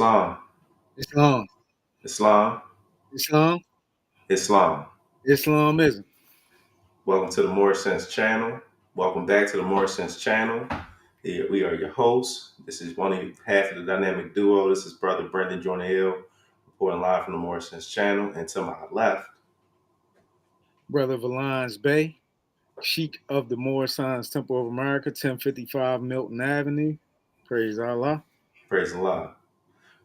Islam, Islam, Islam, Islam, Islam. Islamism. Welcome to the Moorish Sense Channel. Welcome back to the Moorish Sense Channel. We are your hosts. This is half of the dynamic duo. This is Brother Brendan Jornell, reporting live from the Moorish Sense Channel. And to my left, Brother Valines Bay, Sheik of the Moorish Science Temple of America, 1055 Milton Avenue. Praise Allah. praise Allah.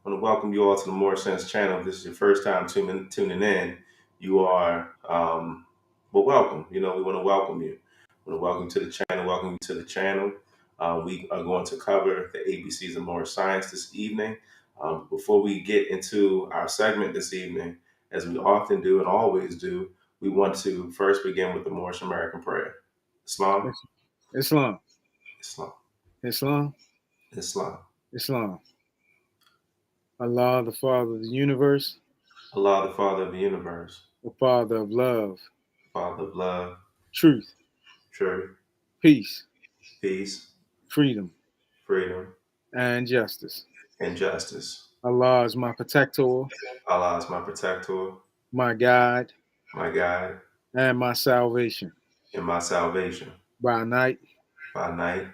I want to welcome you all to the Moorish Sense Channel. If this is your first time tuning in, you are, welcome. We want to welcome you. We want to welcome you to the channel. Welcome you to the channel. We are going to cover the ABCs of Moorish Science this evening. Before we get into our segment this evening, as we often do and always do, we want to first begin with the Moorish American prayer. Islam, Islam, Islam, Islam, Islam. Islam. Allah, the Father of the universe, Allah, the Father of the universe, the Father of love, Father of love, truth, truth, peace, peace, freedom, freedom, and justice. and justice. Allah is my protector, Allah is my protector, my guide, my guide, and my salvation and my salvation by night by night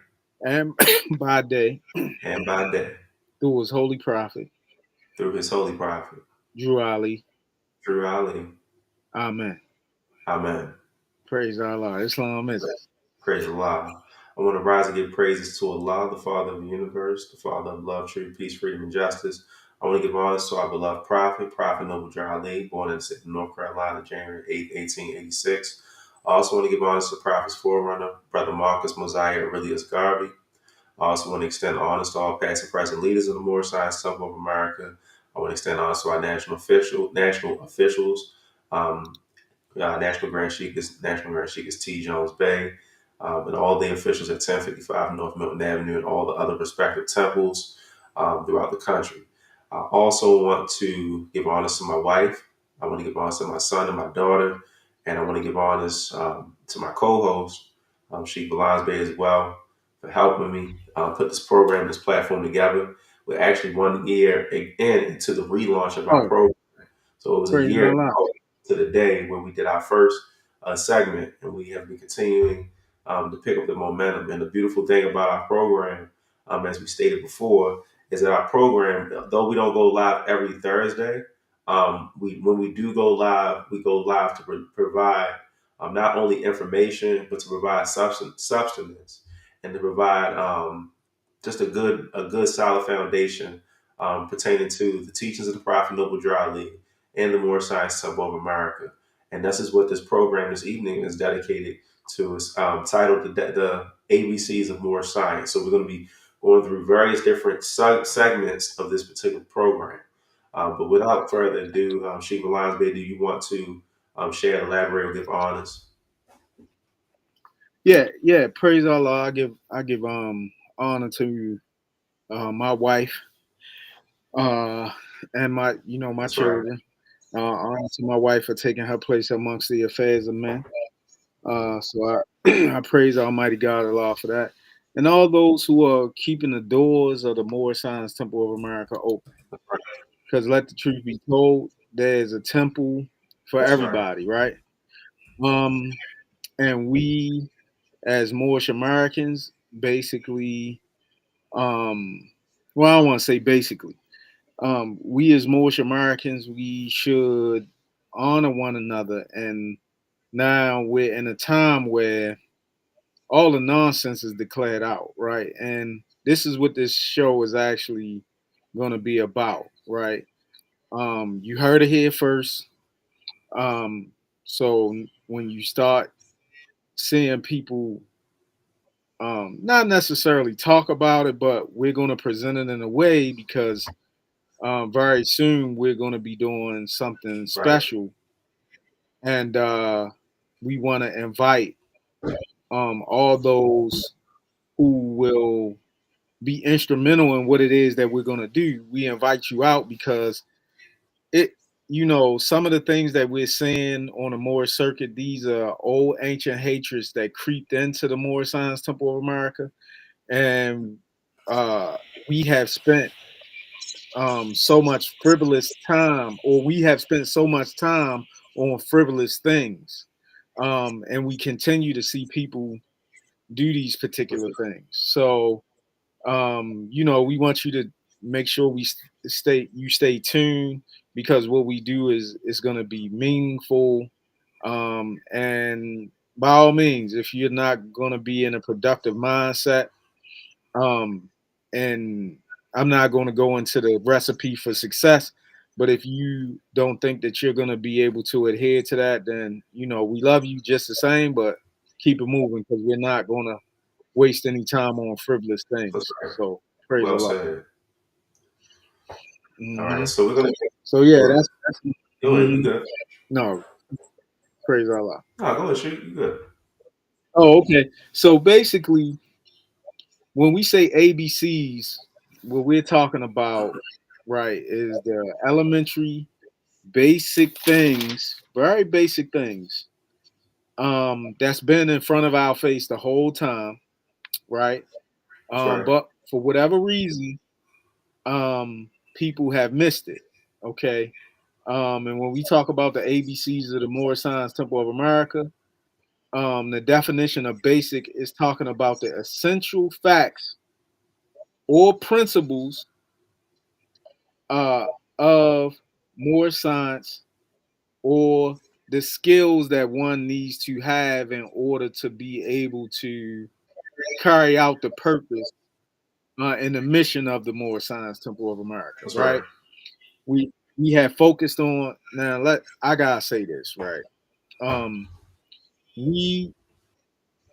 and by day and by day through his holy prophet, through his holy prophet, Drew Ali. through Ali. Amen. Amen. Praise Allah. Islamism. Praise Allah. I want to rise and give praises to Allah, the Father of the universe, the Father of love, truth, peace, freedom, and justice. I want to give honor to our beloved Prophet Noble Drew Ali, born in the state of North Carolina, January 8, 1886. I also want to give honor to the Prophet's forerunner, Brother Marcus Mosiah Aurelius Garvey. I also want to extend honors to all past and present leaders of the Moorish Science Temple of America. I want to extend honors to our national officials, National Grand Sheik is T. Jones Bay, and all the officials at 1055 North Milton Avenue and all the other respective temples throughout the country. I also want to give honors to my wife. I want to give honors to my son and my daughter, and I want to give honors to my co-host, Sheik Valines Bay as well, for helping me put this program, this platform together. We're actually 1 year into the relaunch of our Oh, program. So it was a praise year Allah. ago to the day where we did our first segment, and we have been continuing to pick up the momentum. And the beautiful thing about our program, as we stated before, is that our program, though we don't go live every Thursday, when we do go live, we go live to provide not only information, but to provide substance and to provide just a good solid foundation pertaining to the teachings of the Prophet Noble Drew Ali and the Moorish Science Temple of America. And this is what this program this evening is dedicated to. It's titled the ABCs of Moorish Science. So we're going to be going through various different segments of this particular program. But without further ado, Sheik Valines Bay, do you want to share, elaborate, or give honors? Yeah. Praise Allah. I give honor to my wife, and my That's right. children. Honor to my wife for taking her place amongst the affairs of men. So I praise Almighty God Allah for that. And all those who are keeping the doors of the Moorish Science Temple of America open. That's right. Because let the truth be told, there's a temple for That's right. everybody, right? Um, and we as Moorish Americans, basically, well, I don't want to say basically. We as Moorish Americans, we should honor one another. And now we're in a time where all the nonsense is declared out, right? And this is what this show is actually going to be about, right? You heard it here first. So when you start seeing people not necessarily talk about it, but we're going to present it in a way because very soon we're going to be doing something Right. special, and we want to invite all those who will be instrumental in what it is that we're going to do. We invite you out because it, some of the things that we're seeing on the Moorish circuit, these are old ancient hatreds that creeped into the Moorish Science Temple of America. And uh, we have spent so much frivolous time, or we have spent so much time on frivolous things, and we continue to see people do these particular things. So, we want you to make sure stay tuned, because what we do is going to be meaningful. And by all means, if you're not going to be in a productive mindset, um, and I'm not going to go into the recipe for success, but if you don't think that you're going to be able to adhere to that, then we love you just the same, but keep it moving, because we're not going to waste any time on frivolous That's things. right. So praise Well Allah. said. All right, Hmm. so we're gonna So yeah, go ahead. that's Go ahead. You mhm. good? No, praise Allah. No, go ahead. Shoot. You good? Oh, okay. So basically, when we say ABCs, what we're talking about, right, is the elementary, basic things, very basic things, that's been in front of our face the whole time, right? That's right. But for whatever reason, people have missed it. Okay. And when we talk about the ABCs of the Moorish Science Temple of America, the definition of basic is talking about the essential facts or principles uh, of Moorish science, or the skills that one needs to have in order to be able to carry out the purpose and the mission of the Moorish Science Temple of America, That's right. right? We have focused on, now let I gotta say this, right? Um, we,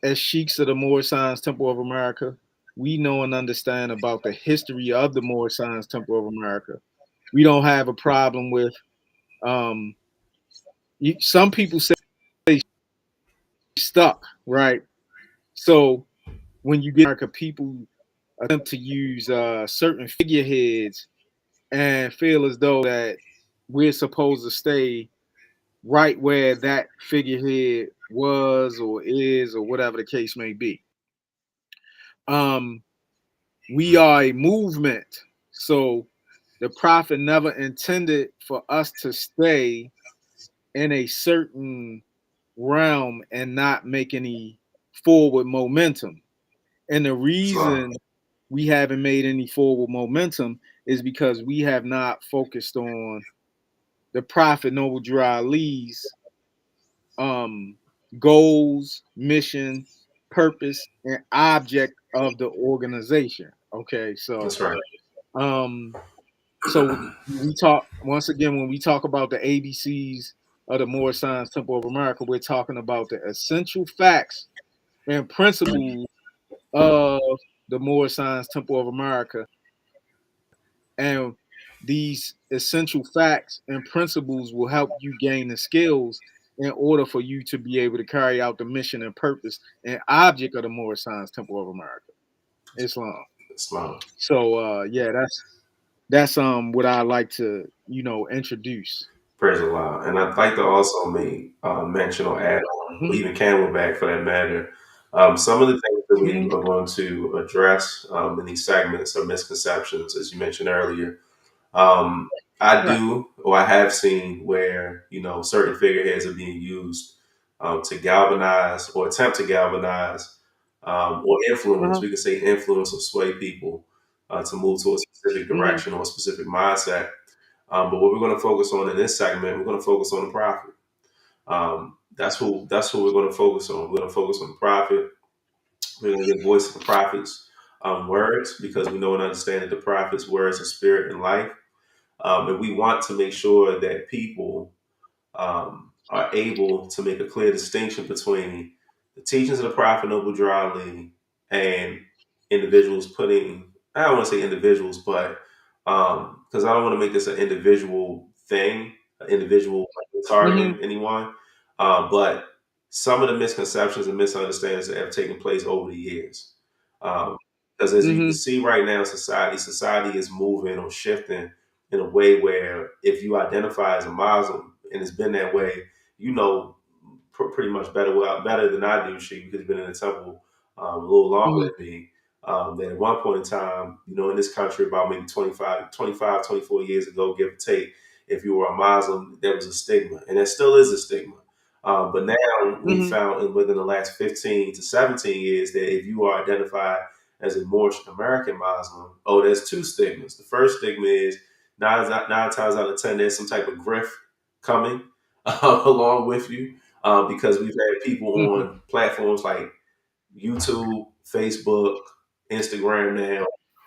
as sheiks of the Moorish Science Temple of America, we know and understand about the history of the Moorish Science Temple of America. We don't have a problem with, um, some people say stuck, right? So when you get America, people attempt to use certain figureheads and feel as though that we're supposed to stay right where that figurehead was or is, or whatever the case may be. Um, we are a movement. So the prophet never intended for us to stay in a certain realm and not make any forward momentum. And the Islam. reason we haven't made any forward momentum is because we have not focused on the prophet Noble Drew Ali's um, goals, mission, purpose, and object of the organization. Okay, so That's right. um, so we talk once again when we talk about the ABCs of the Moorish Science Temple of America, we're talking about the essential facts and principles of the Moorish Science Temple of America, and these essential facts and principles will help you gain the skills in order for you to be able to carry out the mission and purpose and object of the Moorish Science Temple of America, Islam. Islam. So yeah, that's what I like to introduce. Praise Allah. And I'd like to also make mention or add on, or Hmm. even Camelback for that matter, some of the things that we Hmm. are going to address in these segments are misconceptions, as you mentioned earlier. Um, I Right. do, or I have seen where, certain figureheads are being used to galvanize or attempt to galvanize or influence, Uh-huh. we can say influence or sway people to move to a specific Hmm. direction or a specific mindset. But what we're going to focus on in this segment, we're going to focus on the prophet. That's who we're going to focus on. We're going to focus on the prophet. We're going to give voice to the prophet's words, because we know and understand that the prophet's words are spirit and life. And we want to make sure that people are able to make a clear distinction between the teachings of the Prophet Noble Drew Ali and individuals putting, I don't want to say individuals, but because I don't want to make this an individual thing, an individual Hmm. targeting anyone, but some of the misconceptions and misunderstandings that have taken place over the years. Because as you can Hmm. see right now, society is moving or shifting in a way where if you identify as a Muslim, and it's been that way, you know pretty much better than I do, she, because you've been in the temple a little longer Hmm. than me. That at one point in time, in this country, about maybe 24 years ago, give or take, if you were a Muslim, there was a stigma, and there still is a stigma. But now we Hmm. found within the last 15 to 17 years that if you are identified as a Moorish American Muslim, oh, there's two stigmas. The first stigma is nine times out of 10, there's some type of grift coming along with you, because we've had people Hmm. on platforms like YouTube, Facebook, Instagram now,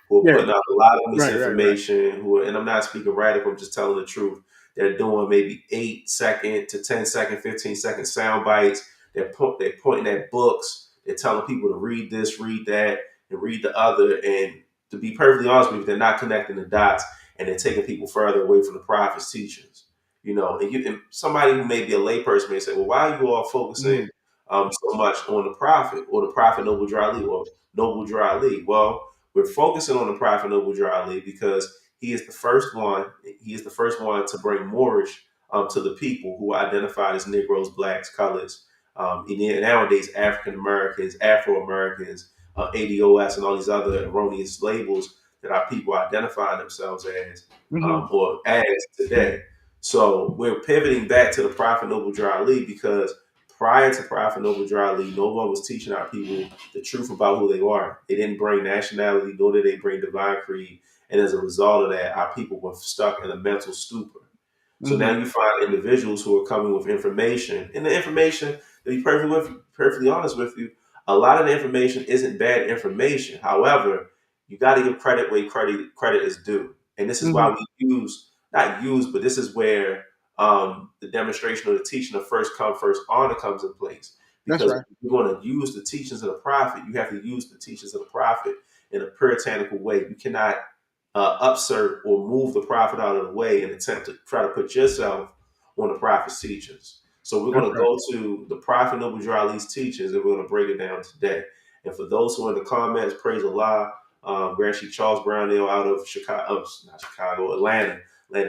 who are Yeah. putting out a lot of Right. Right. Right. misinformation. And I'm not speaking radical, I'm just telling the truth. They're doing maybe 8 second to 10 second, 15-second sound bites. They're pointing at books. They're telling people to read this, read that, and read the other. And to be perfectly honest with you, they're not connecting the dots, and they're taking people further away from the prophet's teachings. And somebody who may be a layperson may say, "Well, why are you all focusing Mm. so much on the prophet or the prophet Noble Dry Ali or Noble Dry Ali?" Well, we're focusing on the prophet Noble Dry Ali because he is the first one. He is the first one to bring Moorish to the people who are identified as Negroes, blacks, colors, and nowadays African Americans, Afro Americans, ADOS, and all these other erroneous labels that our people identify themselves as, Hmm. or as today. So we're pivoting back to the Prophet Noble Dry Ali because prior to Prophet Noble Dry Ali, no one was teaching our people the truth about who they are. They didn't bring nationality, nor did they bring divine creed. And as a result of that, our people were stuck in a mental stupor. So Hmm. now you find individuals who are coming with information, and the information, to be perfectly honest with you, a lot of the information isn't bad information. However, you got to give credit where credit is due, and this is Hmm. why we use not use, but this is where the demonstration of the teaching of first come first honor comes in place. That's Because if right. you're going to use the teachings of the prophet, you have to use the teachings of the prophet in a puritanical way. You cannot upsert or move the prophet out of the way and attempt to try to put yourself on the prophet's teachings. So we're That's going to right. go to the prophet Noble Drew Ali's teachings, and we're going to break it down today. And for those who are in the comments, praise Allah. Grand Chief Charles Brownell out of Chicago, not Chicago, Atlanta,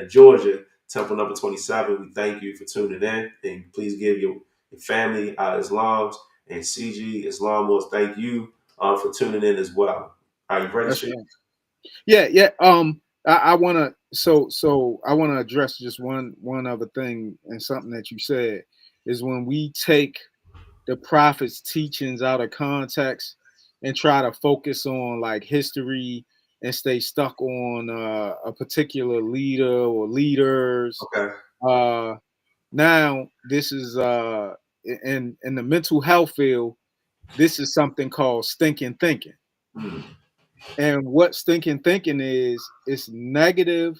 Georgia, Temple number 27. We thank you for tuning in, and please give your family Islams and CG Islam Wars. Thank you for tuning in as well. Are you ready, That's Chief? right. Yeah. Yeah. I want to. So I want to address just one other thing, and something that you said is when we take the prophet's teachings out of context and try to focus on like history and stay stuck on a particular leader or leaders. Okay. Uh, Now this is in the mental health field. This is something called stinking thinking. Hmm. And what stinking thinking is, it's negative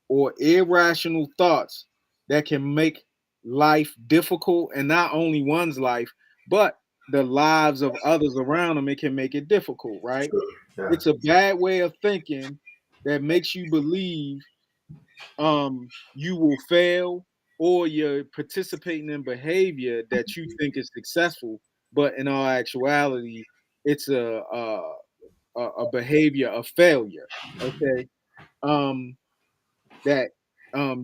or irrational thoughts that can make life difficult, and not only one's life, but the lives of others around them. It can make it difficult, right? True. Yeah. It's a bad way of thinking that makes you believe you will fail, or you're participating in behavior that you think is successful, but in all actuality, it's a behavior of failure. Okay. That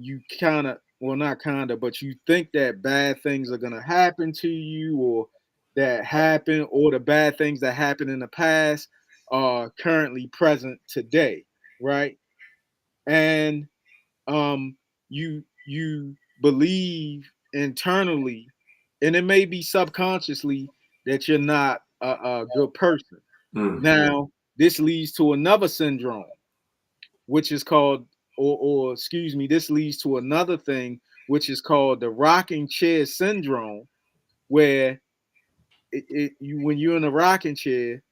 you kind of, well, not kind of, but you think that bad things are gonna happen to you, or that happen, or the bad things that happened in the past are currently present today, right? And you believe internally, and it may be subconsciously, that you're not a good person. Hmm. Now this leads to another syndrome, which is called, or excuse me, this leads to another thing, which is called the rocking chair syndrome, where when you're in a rocking chair,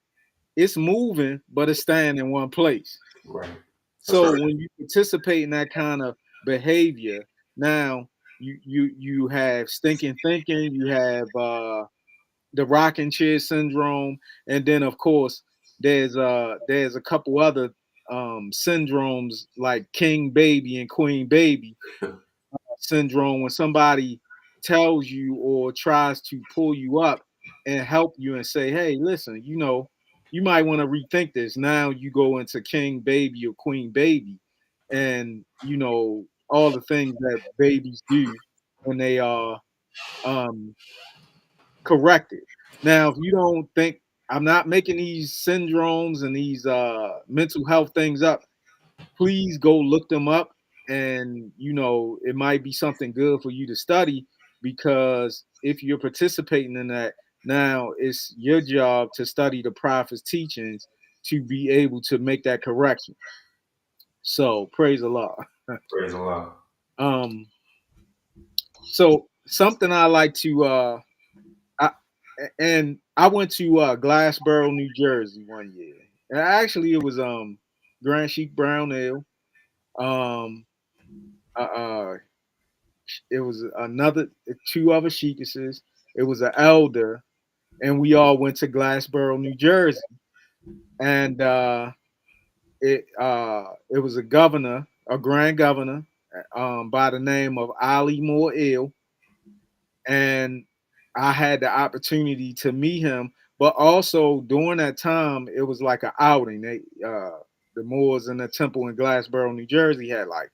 it's moving but it's staying in one place. Right. That's So right. when you participate in that kind of behavior, now you have stinking thinking, you have the rocking chair syndrome, and then of course there's a couple other syndromes like king baby and queen baby syndrome, when somebody tells you or tries to pull you up and help you and say, hey, listen, you might want to rethink this. Now you go into king baby or queen baby, and all the things that babies do when they are um corrected. Now, if you don't think I'm not making these syndromes and these mental health things up. Please go look them up, and it might be something good for you to study, because if you're participating in that, now it's your job to study the prophet's teachings to be able to make that correction. So praise Allah. Praise Allah. um so something I like to I, and I went to Glassboro, New Jersey one year. And actually it was Grand Chic Brown Ale. um uh, uh it was another two other sheikesses. It was an elder, and we all went to Glassboro, New Jersey. And it was a governor, a grand governor, by the name of Ali Moore Ill, and I had the opportunity to meet him. But also during that time, it was like an outing. The Moors in the temple in Glassboro, New Jersey, had like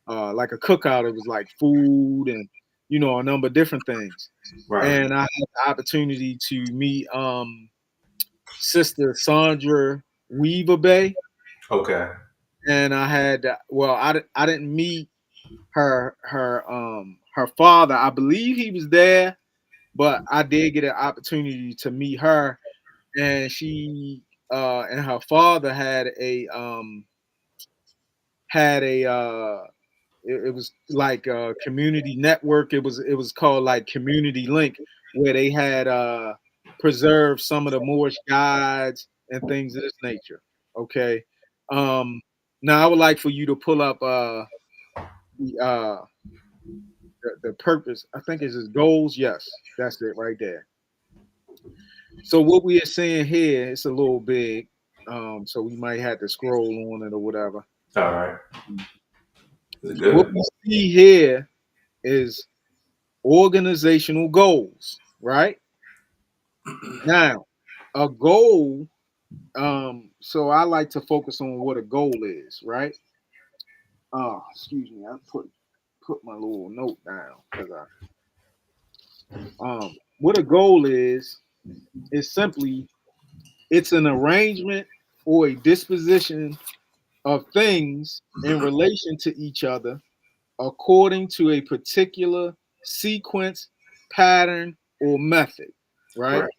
a cookout. It was like food and a number of different things. Right. And I had the opportunity to meet Sister Sandra Weaver Bay, Okay. and I didn't meet her father. I believe he was there, but I did get an opportunity to meet her, and she and her father had a it was like a community network. It was called like Community Link, where they had preserved some of the Moorish guides and things of this nature. Okay. Um, Now I would like for you to pull up the, uh, the purpose. I think it's his goals. Yes, that's it right there. So what we are seeing here, it's a little big, so we might have to scroll on it or whatever. All right. Is it What good? we see here is organizational goals, right? Now, a goal. So I like to focus on what a goal is, right? Oh, excuse me, I put my little note down because what a goal is simply it's an arrangement or a disposition of things in relation to each other according to a particular sequence, pattern, or method, right? Right.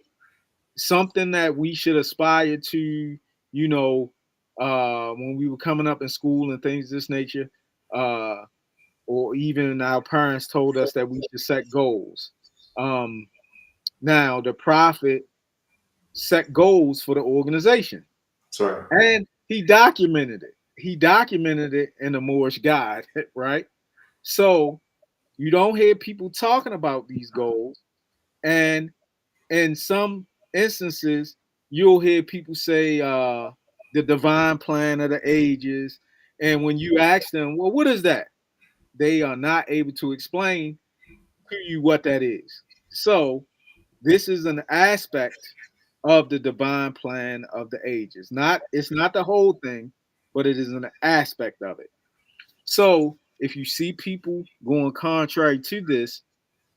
Something that we should aspire to, you know, when we were coming up in school and things of this nature, uh, or even our parents told us that we should set goals. Um, Now, the prophet set goals for the organization, That's right. and he documented it. He documented it in the Moorish Guide, right? So you don't hear people talking about these goals, and in some instances, you'll hear people say the divine plan of the ages, and when you ask them, well, what is that? They are not able to explain to you what that is. So this is an aspect of the divine plan of the ages. It's not the whole thing, but it is an aspect of it. So if you see people going contrary to this,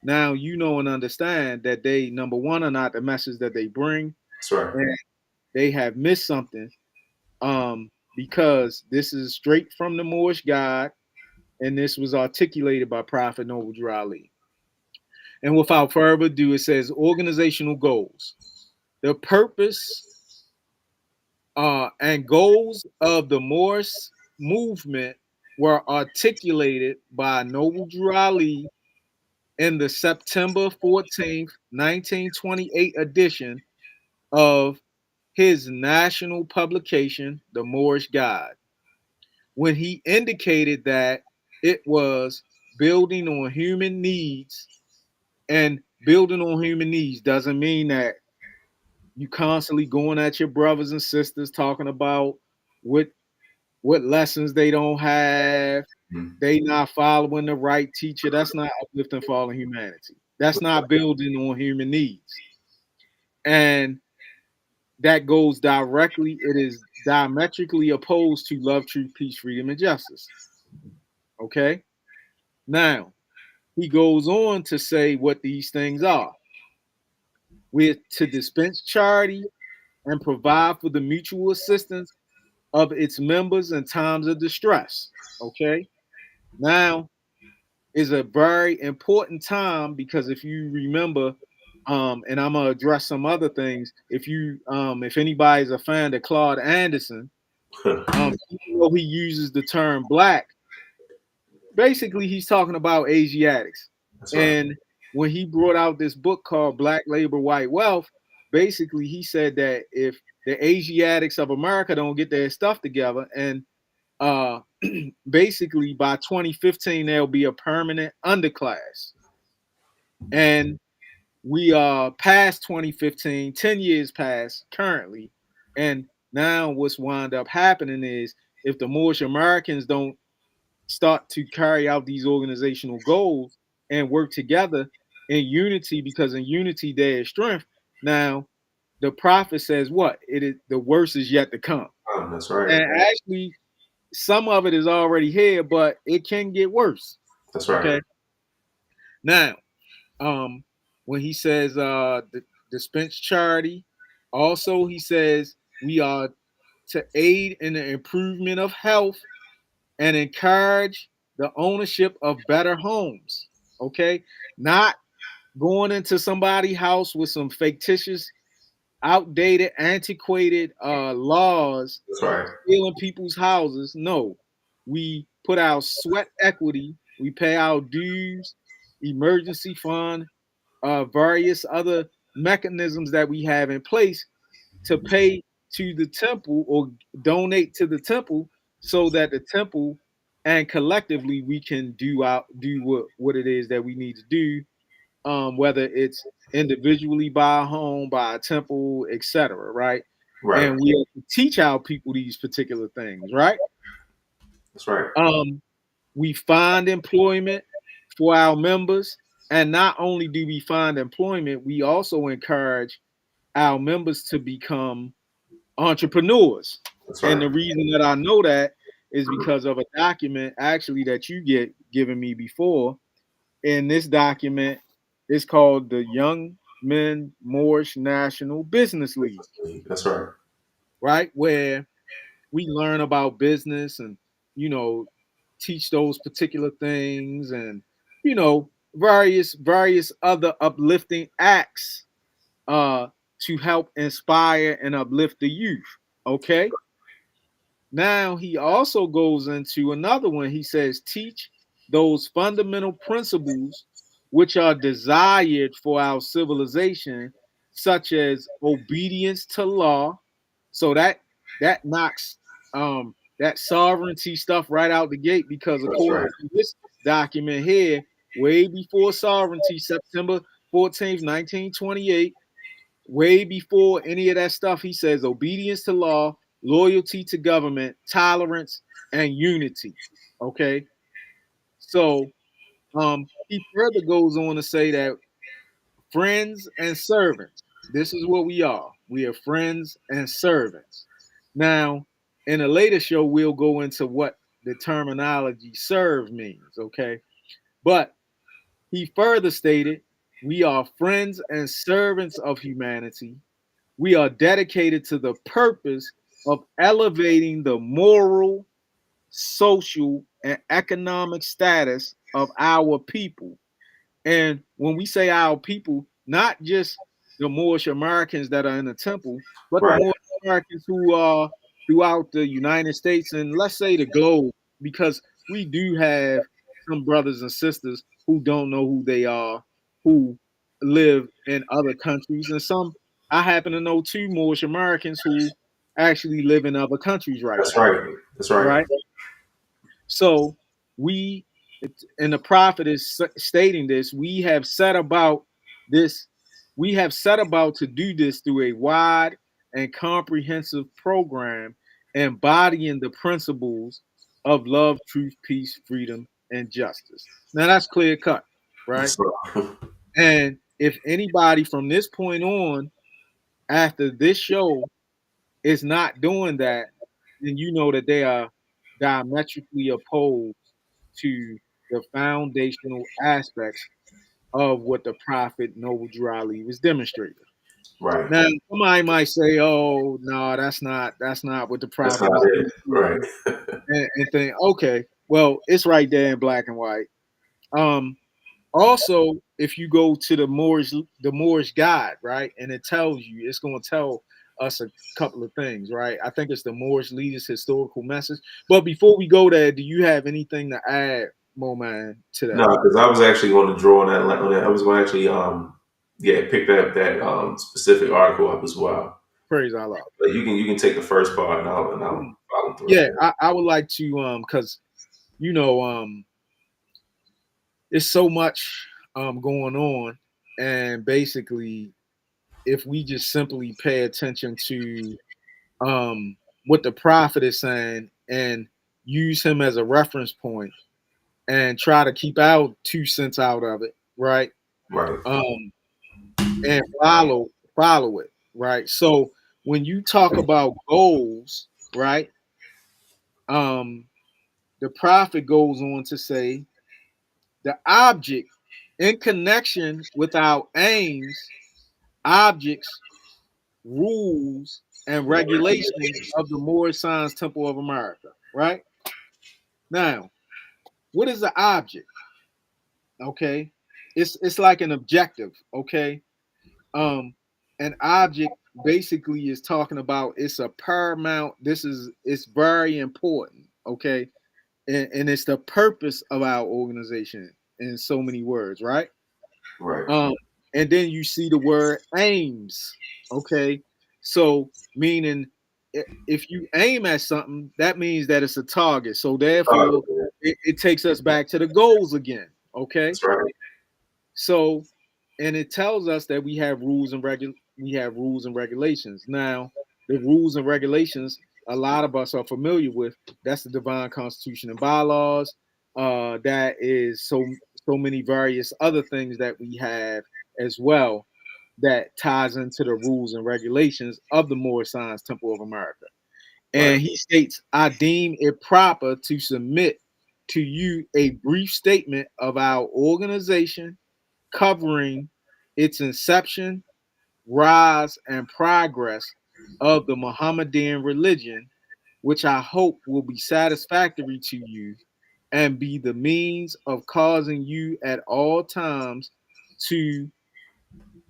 now you know and understand that they, number one, are not the message that they bring, That's right. and they have missed something. Because this is straight from the Moorish God, and this was articulated by Prophet Noble Drew Ali. And without further ado, it says organizational goals. The purpose and goals of the Moorish movement were articulated by Noble Drew Ali in the September 14th, 1928 edition of his national publication, The Moorish Guide, when he indicated that it was building on human needs. And building on human needs doesn't mean that you constantly going at your brothers and sisters talking about what what lessons they don't have, Mhm. they not following the right teacher. That's not uplifting fallen humanity. That's not building on human needs. And that goes directly, it is diametrically opposed to love, truth, peace, freedom, and justice. Okay? Now, he goes on to say what these things are. We're to dispense charity, and provide for the mutual assistance of its members in times of distress. Okay. Now is a very important time because if you remember, and I'm gonna address some other things. If anybody's a fan of Claude Anderson, even though he uses the term black, basically he's talking about Asiatics. That's right. And when he brought out this book called Black Labor, White Wealth, basically he said that if the Asiatics of America don't get their stuff together, and uh, basically by 2015 there'll be a permanent underclass. And we are past 2015, 10 years past currently. And now what's wound up happening is if the Moorish Americans don't start to carry out these organizational goals and work together in unity, because in unity there is strength. Now, the prophet says what? It is the worst is yet to come. That's right. And actually, some of it is already here, but it can get worse. That's right. Okay. Now, um, when he says dispense charity, also he says we are to aid in the improvement of health and encourage the ownership of better homes. Okay, not going into somebody's house with some fictitious, outdated, antiquated laws, That's right. stealing people's houses. No, we put our sweat equity, we pay our dues, emergency fund, various other mechanisms that we have in place to pay to the temple or donate to the temple so that the temple and collectively we can do what it is that we need to do, whether it's individually by a home, by a temple, etc. Right? Right. And we have to teach our people these particular things, right? That's right. Um, we find employment for our members, and not only do we find employment, we also encourage our members to become entrepreneurs. That's And right. the reason that I know that is because of a document actually that you get given me before. In this document, it's called the Young Men Moorish National Business League, That's right. right? Where we learn about business and, you know, teach those particular things and, various other uplifting acts uh, to help inspire and uplift the youth. Okay. Now he also goes into another one. He says, teach those fundamental principles which are desired for our civilization, such as obedience to law. So that knocks that sovereignty stuff right out the gate, because That's according right. to this document here, way before sovereignty, September 14th, 1928, way before any of that stuff, he says obedience to law, loyalty to government, tolerance, and unity. Okay. So he further goes on to say that friends and servants, this is what we are. We are friends and servants. Now, in a later show, we'll go into what the terminology serve means. Okay. But he further stated, we are friends and servants of humanity. We are dedicated to the purpose of elevating the moral, social, and economic status of our people. And when we say our people, not just the Moorish Americans that are in the temple, but the Right. Moorish Americans who are throughout the United States and let's say the globe, because we do have some brothers and sisters who don't know who they are, who live in other countries, and some I happen to know two Moorish Americans who actually live in other countries right That's now, right. That's right. right? So we, and the prophet is stating this, this, we have set about to do this through a wide and comprehensive program embodying the principles of love, truth, peace, freedom, and justice. Now that's clear cut, right? That's right. And if anybody from this point on, after this show, is not doing that, then you know that they are diametrically opposed to the foundational aspects of what the prophet Noble Drew Ali was demonstrating. Right. Now, somebody might say, "Oh, no, that's not what the That's prophet not was it. Right. teaching," and think, okay, well, it's right there in black and white. Um, Also, if you go to the Moorish guide, right, and it tells you, it's going to tell us a couple of things, right? I think it's the Moorish leaders' historical message. But before we go there, do you have anything to add, Moman, to No, that? because I was actually going to draw on that. I was going to actually, yeah, pick that specific article up as well. Praise Allah. But you can take the first part, and I'll Mhm. follow through. Yeah, I would like to because you know it's so much going on, and basically if we just simply pay attention to what the prophet is saying and use him as a reference point and try to keep our 2 cents out of it, right? Right. Um, and follow it, right? So when you talk about goals, right? Um, the prophet goes on to say the object in connection with our aims, objects, rules, and regulations of the Moorish Science Temple of America, right? Now, what is the object? Okay, it's like an objective. Okay, um, an object basically is talking about it's a paramount. It's very important. Okay, and it's the purpose of our organization in so many words, right? Right. Um, and then you see the word aims. Okay, so meaning if you aim at something, that means that it's a target. So therefore, Oh, it takes us back to the goals again. Okay, that's right. so and it tells us that we have rules and regulations. Now, the rules and regulations a lot of us are familiar with. That's the divine constitution and bylaws. That is so many various other things that we have as well that ties into the rules and regulations of the Moorish Science Temple of America. Right. And he states, I deem it proper to submit to you a brief statement of our organization covering its inception, rise, and progress of the Mohammedan religion, which I hope will be satisfactory to you and be the means of causing you at all times to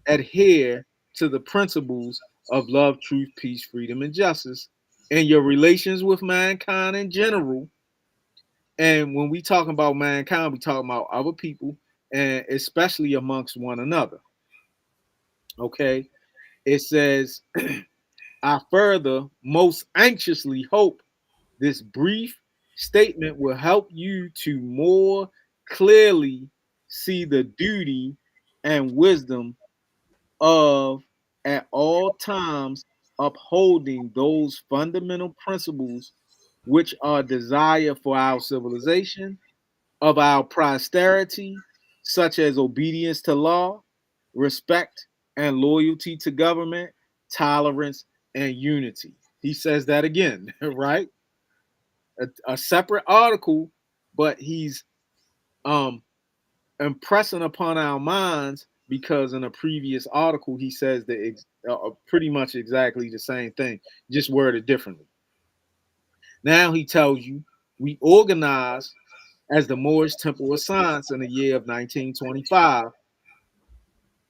adhere to the principles of love, truth, peace, freedom, and justice in your relations with mankind in general. And when we talk about mankind, we talk about other people and especially amongst one another. Okay. It says, I further most anxiously hope this brief statement will help you to more clearly see the duty and wisdom of at all times upholding those fundamental principles which are desire for our civilization, of our posterity, such as obedience to law, respect and loyalty to government, tolerance and unity. He says that again, right? A separate article, but he's um impressing upon our minds because in a previous article he says that pretty much exactly the same thing, just worded differently. Now he tells you we organize as the Moorish Temple of Science in the year of 1925,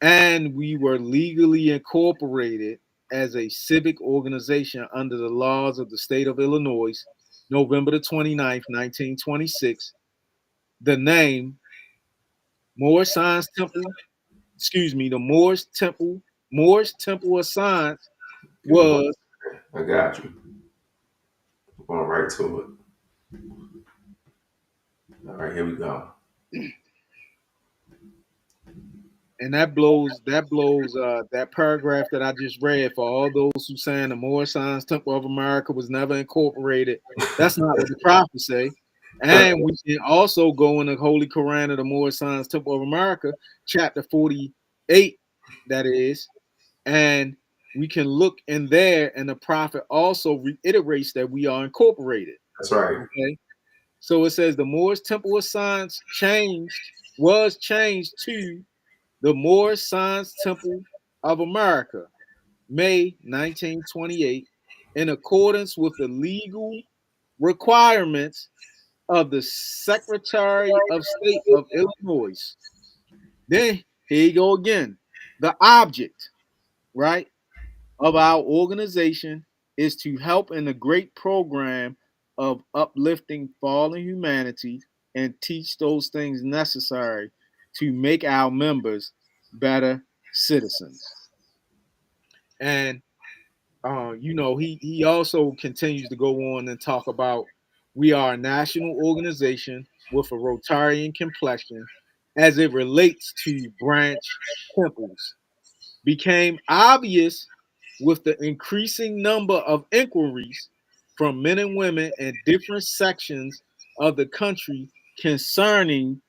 and we were legally incorporated as a civic organization under the laws of the state of Illinois, November the 29th, 1926. The name Moorish Science Temple, the Moorish Temple of Science Give me one. was, I got you. Going right to it. All right, here we go. and that paragraph that I just read for all those who saying the Moorish Science Temple of America was never incorporated. That's not what the prophet say. And we can also go in the Holy Quran of the Moorish Science Temple of America, chapter 48, that is, and we can look in there, and the prophet also reiterates that we are incorporated. That's right. Okay. So it says the Moorish Temple of Science was changed to the Moorish Science Temple of America. May 1928, in accordance with the legal requirements of the Secretary of State of Illinois. Then here you go again. The object, right, of our organization is to help in the great program of uplifting fallen humanity and teach those things necessary to make our members better citizens. And he also continues to go on and talk about we are a national organization with a Rotarian complexion as it relates to branch temples. Became obvious with the increasing number of inquiries from men and women in different sections of the country concerning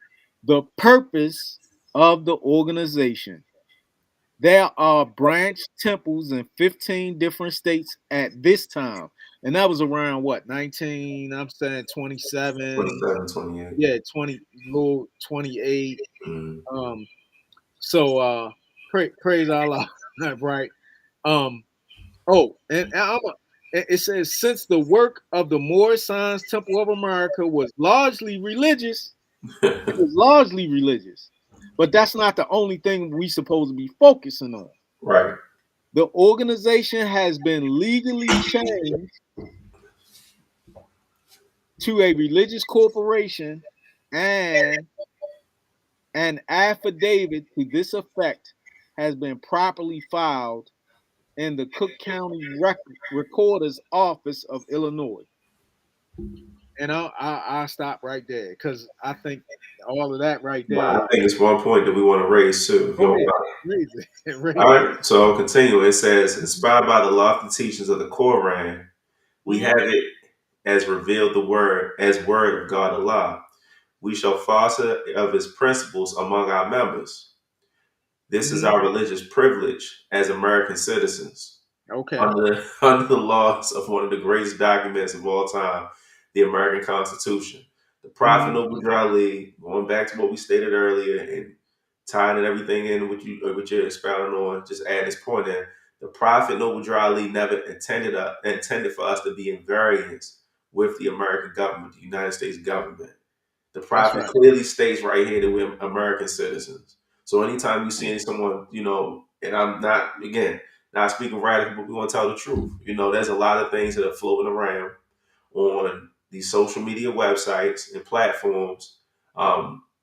the purpose of the organization. There are branch temples in 15 different states at this time. And that was around what, 19, I'm saying 27, 27, 28. yeah, 20, little 28. Mm. Um, so praise Allah, right? Um, it says since the work of the Moorish Science Temple of America was largely religious, it was largely religious, but that's not the only thing we supposed to be focusing on. Right. The organization has been legally changed to a religious corporation, and an affidavit to this effect has been properly filed in the Cook County Recorder's Office of Illinois. And I'll stop right there because I think all of that right But I there. think it's one point that we want to raise too, if you Go don't ahead, mind. raise it, All raise it. right, so I'll continue. It says, inspired by the lofty teachings of the Quran, we Mhm, have it as revealed the word as word of God Allah. We shall foster of his principles among our members. This is mhm. our religious privilege as American citizens. Okay. Under the laws of one of the greatest documents of all time, the American Constitution. The Prophet Mhm. Noble Ali, going back to what we stated earlier and tying everything in what you're expounding on, just add this point in. The Prophet Noble Ali never intended for us to be in variance with the American government, the United States government. The That's prophet right. clearly states right here that we're American citizens. So anytime you see someone, and I'm not, again, not speaking radical, but we want to tell the truth. There's a lot of things that are floating around on these social media websites and platforms,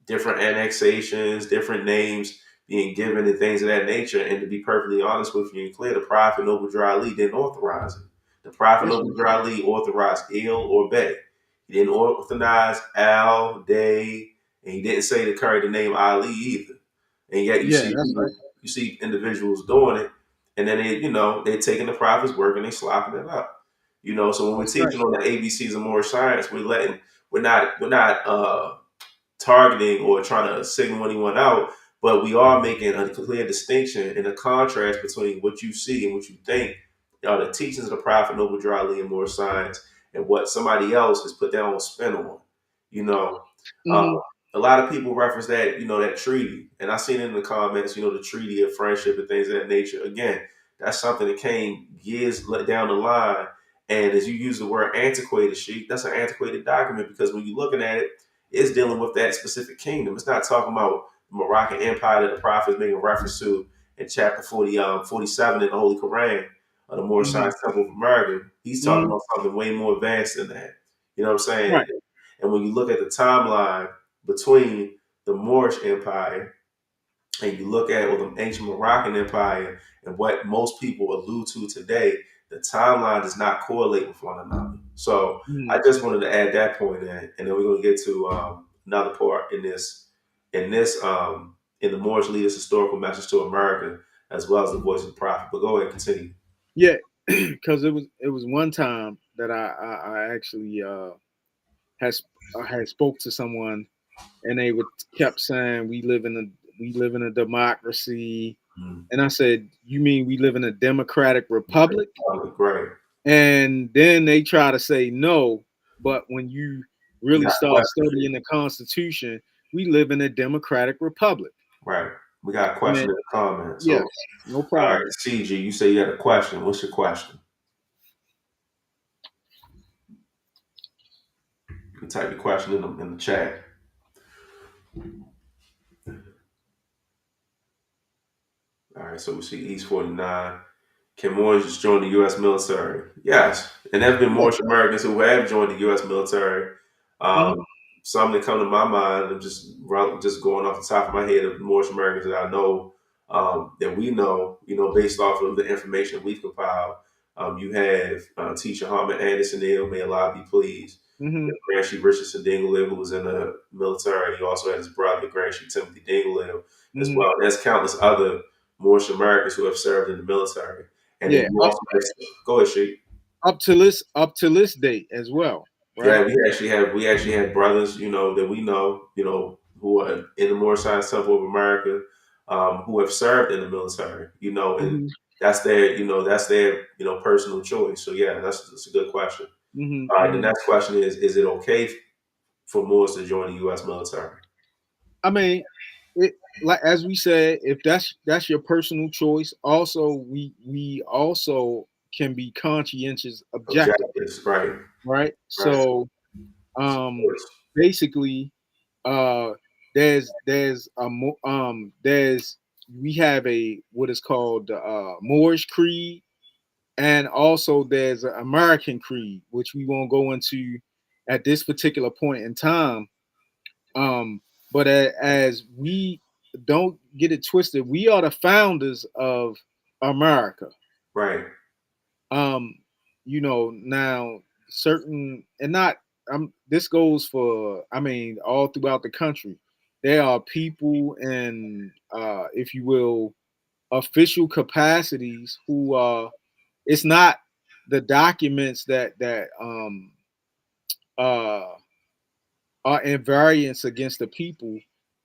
different annexations, different names being given and things of that nature. And to be perfectly honest with you and clear, the Prophet Noble Ali didn't authorize it. The Prophet That's Noble right. Ali authorized Il or Bay. He didn't authorize Al, Day, and he didn't say to carry the name Ali either. And yet Yeah, that's right. you see individuals doing it, and then they're taking the prophet's work and they slopping it up. So when we're That's right. teaching on the ABCs of Moorish Science, we're not targeting or trying to signal anyone out, but we are making a clear distinction and a contrast between what you see and what you think are the teachings of the Prophet Noble Ali and Moorish Science and what somebody else has put their own spin on. You know, uh, Hmm. a lot of people reference that, that treaty, and I seen it in the comments, the treaty of friendship and things of that nature. Again, that's something that came years down the line. And as you use the word antiquated sheet, that's an antiquated document because when you're looking at it, it's dealing with that specific kingdom. It's not talking about the Moroccan Empire that the prophet is making reference to in chapter 47 in the Holy Quran of the Moorish Hmm. Science Temple of America. He's talking Hmm. about something way more advanced than that. You know what I'm saying? Right. And when you look at the timeline between the Moorish Empire and you look at the ancient Moroccan Empire and what most people allude to today, the timeline does not correlate with one another. So Mhm. I just wanted to add that point in, and then we're going to get to another part in the Moorish leaders' historical message to America, as well as the voice of the prophet. But go ahead, continue. Yeah, because it was one time that I actually has had spoke to someone, and they would kept saying we live in a democracy, Mm. and I said, you mean we live in a democratic republic? Great. And then they try to say no, but when you You really got start questions. studying the Constitution, we live in a democratic republic. Right. We got a question And in the comments. So, yes, all no right, problem. CG, you say you had a question. What's your question? You can type your question in the chat. All right, so we see East 49. Can Moors just join the U.S. military? Yes, and there have been Yeah. Moorish Americans who have joined the U.S. military. Hmm. Um, some that come to my mind, I'm just going off the top of my head of Moorish Americans that I know, that we know, based off of the information we've compiled. You have teacher Harmon Anderson Neal, may Allah be pleased. Hmm. Grand Chief Richardson Dingley, who was in the military. He also had his brother, Grand Chief Timothy Dingley, as Hmm. well. There's countless other Moorish Americans who have served in the military. And then Yeah. you also go ahead, Sheik. Up to this date as well, Yeah, right? we actually have brothers, that we know, who are in the Moorish Science Temple of America, who have served in the military, and Hmm. that's their personal choice. So yeah, that's a good question. Hmm. All right, the Hmm. next question is it okay for Moors to join the U.S. military? I mean, it, like as we said, if that's your personal choice. Also, we also can be conscientious objectors, Objectives, right? right? Right. So, Of um, course. basically, uh, there's we have a what is called the Moorish Creed, and also there's an American Creed, which we won't go into at this particular point in time. Um, but as we don't get it twisted, we are the founders of America. Right. Um, now certain and not this goes for all throughout the country. There are people in if you will official capacities who it's not the documents that uh are in variance against the people.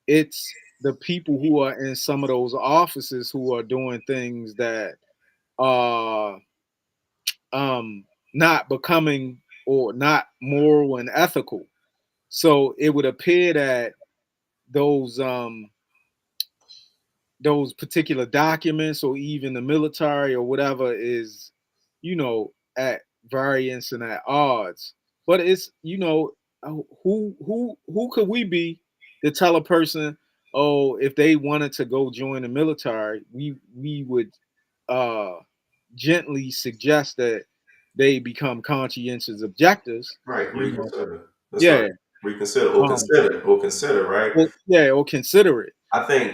It's the people who are in some of those offices who are doing things that are not becoming or not moral and ethical. So it would appear that those um, those particular documents or even the military or whatever is, at variance and at odds. But it's, who could we be to tell a person, oh, if they wanted to go join the military, we would uh gently suggest that they become conscientious objectors, Right. you know. Reconsider. That's right. Yeah. Reconsider or Um consider. Right. yeah, or consider it. I Um, think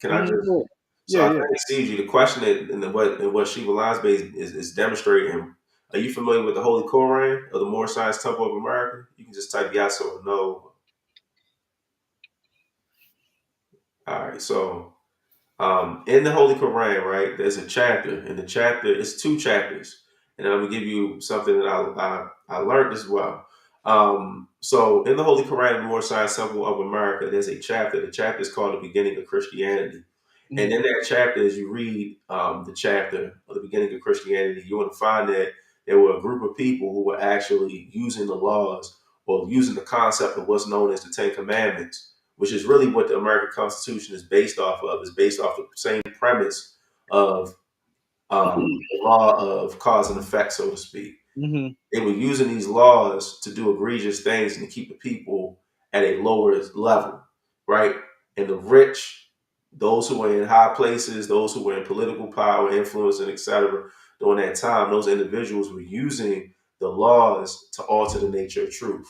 can I just mhm, so yeah, I yeah. think CG, the question that and what Shiva Linesby is demonstrating. Are you familiar with the Holy Koran of the Moorish Science Temple of America? You can just type yes or no. All right, so in the Holy Quran, right, there's a chapter, and the chapter is two chapters, and I'm gonna give you something that I learned as well. So in the Holy Quran, the Moorish Science Temple of America, there's a chapter. The chapter is called "The Beginning of Christianity," and Mhm, in that chapter, as you read the chapter of the beginning of Christianity, you're going to find that there were a group of people who were actually using the laws or using the concept of what's known as the Ten Commandments, which is really what the American Constitution is based off of. Is based off the same premise of the law of cause and effect, so to speak. mhm, They were using these laws to do egregious things and to keep the people at a lower level, right? And the rich, those who were in high places, those who were in political power, influence, and etc. During that time, those individuals were using the laws to alter the nature of truth,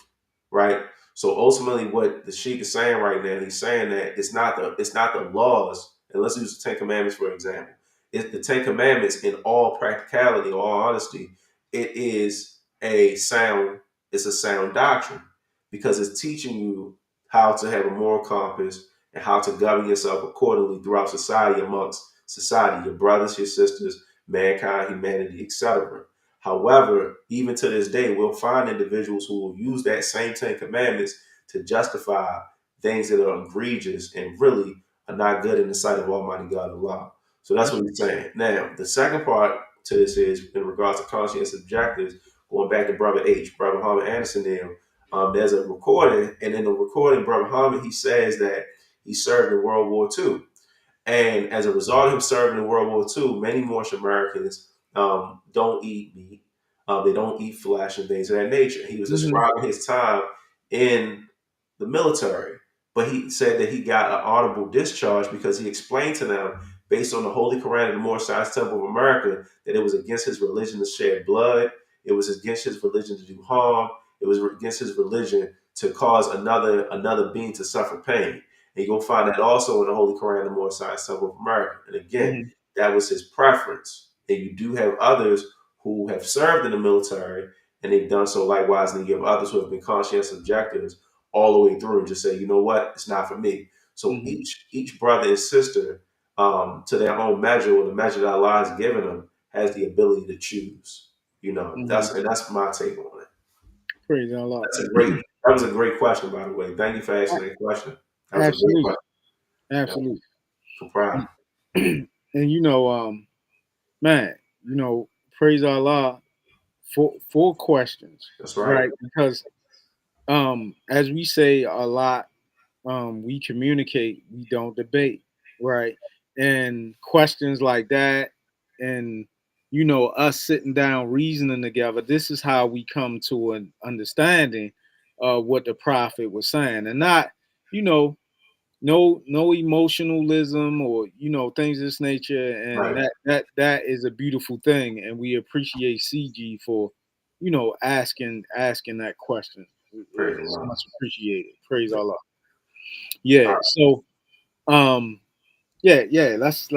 right? So ultimately, what the Sheikh is saying right now, he's saying that it's not the laws. And let's use the Ten Commandments for example. It's the Ten Commandments in all practicality, all honesty. It is it's a sound doctrine because it's teaching you how to have a moral compass and how to govern yourself accordingly throughout society, amongst society, your brothers, your sisters, mankind, humanity, etc. However, even to this day, we'll find individuals who will use that same Ten Commandments to justify things that are egregious and really are not good in the sight of Almighty God Allah. So that's what he's saying. Now, the second part to this is in regards to conscientious objectives, going back to Brother H, Brother Harmon Anderson there, there's a recording, and in the recording, Brother Harmon, he says that he served in World War II. And as a result of him serving in World War II, many Moorish Americans don't eat meat. They don't eat flesh and things of that nature. He was Mhm. describing his time in the military, but he said that he got an honorable discharge because he explained to them, based on the Holy Quran and the Moorish Science Temple of America, that it was against his religion to shed blood. It was against his religion to do harm. It was against his religion to cause another being to suffer pain. And you'll find that also in the Holy Quran, the Moorish Science Temple of America. And again, Mhm. that was his preference. And you do have others who have served in the military and they've done so likewise. And you have others who have been conscientious objectors all the way through and just say, you know what, it's not for me. So Mhm. each brother and sister, to their own measure or the measure that Allah has given them, has the ability to choose. You know, Mhm. that's my take on it. Praise Allah. That's a great that was a great question, by the way. Thank you for asking that question. That was a great Absolutely. question. Yeah, Absolutely. for pride. And man, praise Allah for questions, That's right. right? Because as we say a lot, we communicate, we don't debate, right? And questions like that, and us sitting down reasoning together, this is how we come to an understanding of what the prophet was saying, and not, you know, no emotionalism or things of this nature. And Right. that is a beautiful thing, and we appreciate CG for asking that question. Praise It's Allah. much appreciated. Praise Yeah. Allah. All Yeah. right. So yeah, let's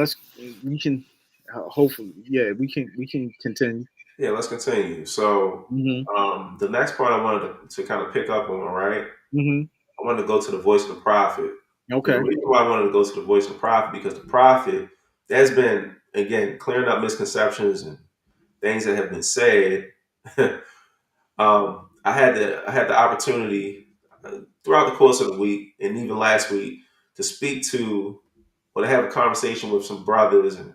we can hopefully, yeah, we can continue. Yeah, let's continue. So Hmm. the next part I wanted to kind of pick up on, right? Hmm. I wanted to go to the voice of the prophet. And the Okay. reason why I wanted to go to the voice of the prophet, because the prophet, there's been, again, clearing up misconceptions and things that have been said. I had the opportunity throughout the course of the week and even last week to speak to or to have a conversation with some brothers and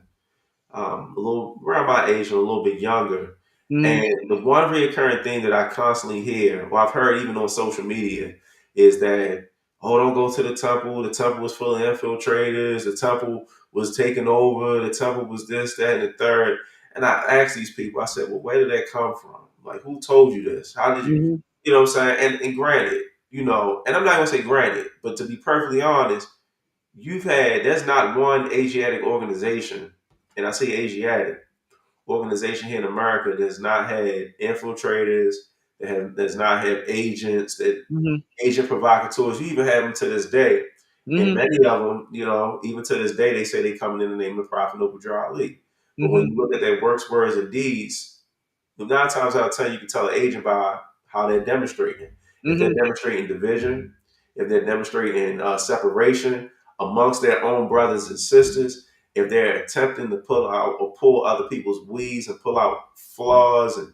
a little around my age and a little bit younger. Hmm. And the one reoccurring thing that I constantly hear, or I've heard even on social media, is that, oh, don't go to the temple. The temple was full of infiltrators. The temple was taken over. The temple was this, that, and the third. And I asked these people, I said, well, where did that come from? Like, who told you this? How did you, Hmm. you know what I'm saying? And granted, and I'm not going to say granted, but to be perfectly honest, there's not one Asiatic organization, and I say Asiatic organization here in America that's not had infiltrators, that's not had agents, that Hmm. agent provocateurs. You even have them to this day, and Hmm. many of them, even to this day, they say they come in the name of the Prophet Noble Ali. But when Hmm. you look at their works, words, and deeds, 9 times out of 10, you can tell an agent by how they're demonstrating. If they're Hmm. demonstrating division, if they're demonstrating separation amongst their own brothers and sisters, if they're attempting to pull out or pull other people's weeds and pull out flaws and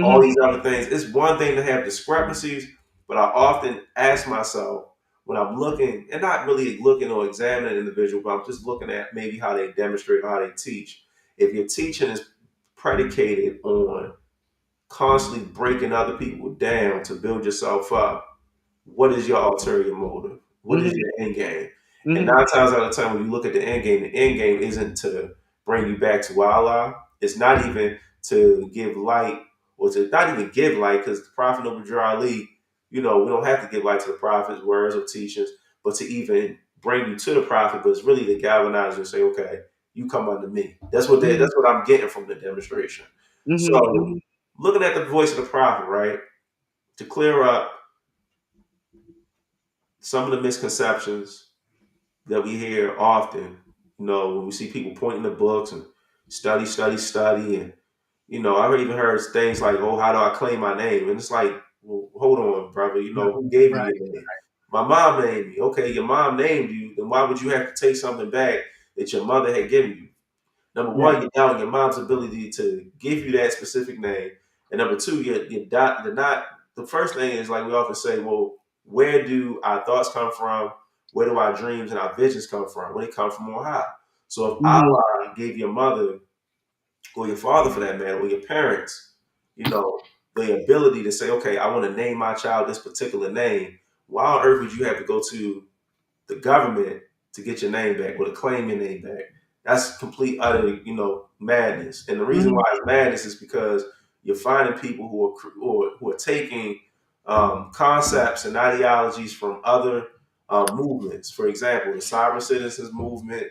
all Hmm. these other things, it's one thing to have discrepancies, but I often ask myself when I'm looking, and not really looking or examining an individual, but I'm just looking at maybe how they demonstrate or how they teach. If your teaching is predicated on constantly breaking other people down to build yourself up, what is your ulterior motive? What is Hmm. your end game? And Hmm. 9 times out of 10, when you look at the end game isn't to bring you back to Allah. It's not even to give light or to not even give light because the Prophet of Ali, we don't have to give light to the Prophet's words or teachings, but to even bring you to the Prophet, but it's really to galvanize you and say, okay, you come under me. Hmm. That's what I'm getting from the demonstration. So Hmm. looking at the voice of the Prophet, right, to clear up some of the misconceptions that we hear often, when we see people pointing to books and study, study, study. And, I've even heard things like, oh, how do I claim my name? And it's like, well, hold on, brother. Who gave you Right. your name? My mom named me. Okay, your mom named you. Then why would you have to take something back that your mother had given you? Number Right. one, you're doubting your mom's ability to give you that specific name. And number two, you're not, the first thing is like we often say, well, where do our thoughts come from? Where do our dreams and our visions come from? Well, they come from on high. So if Hmm. Allah gave your mother or your father for that matter, or your parents, the ability to say, okay, I want to name my child this particular name, why on earth would you have to go to the government to get your name back or to claim your name back. That's complete utter, madness. And the reason Mm-hmm. why it's madness is because you're finding people who are taking concepts and ideologies from other movements. For example, the sovereign citizens movement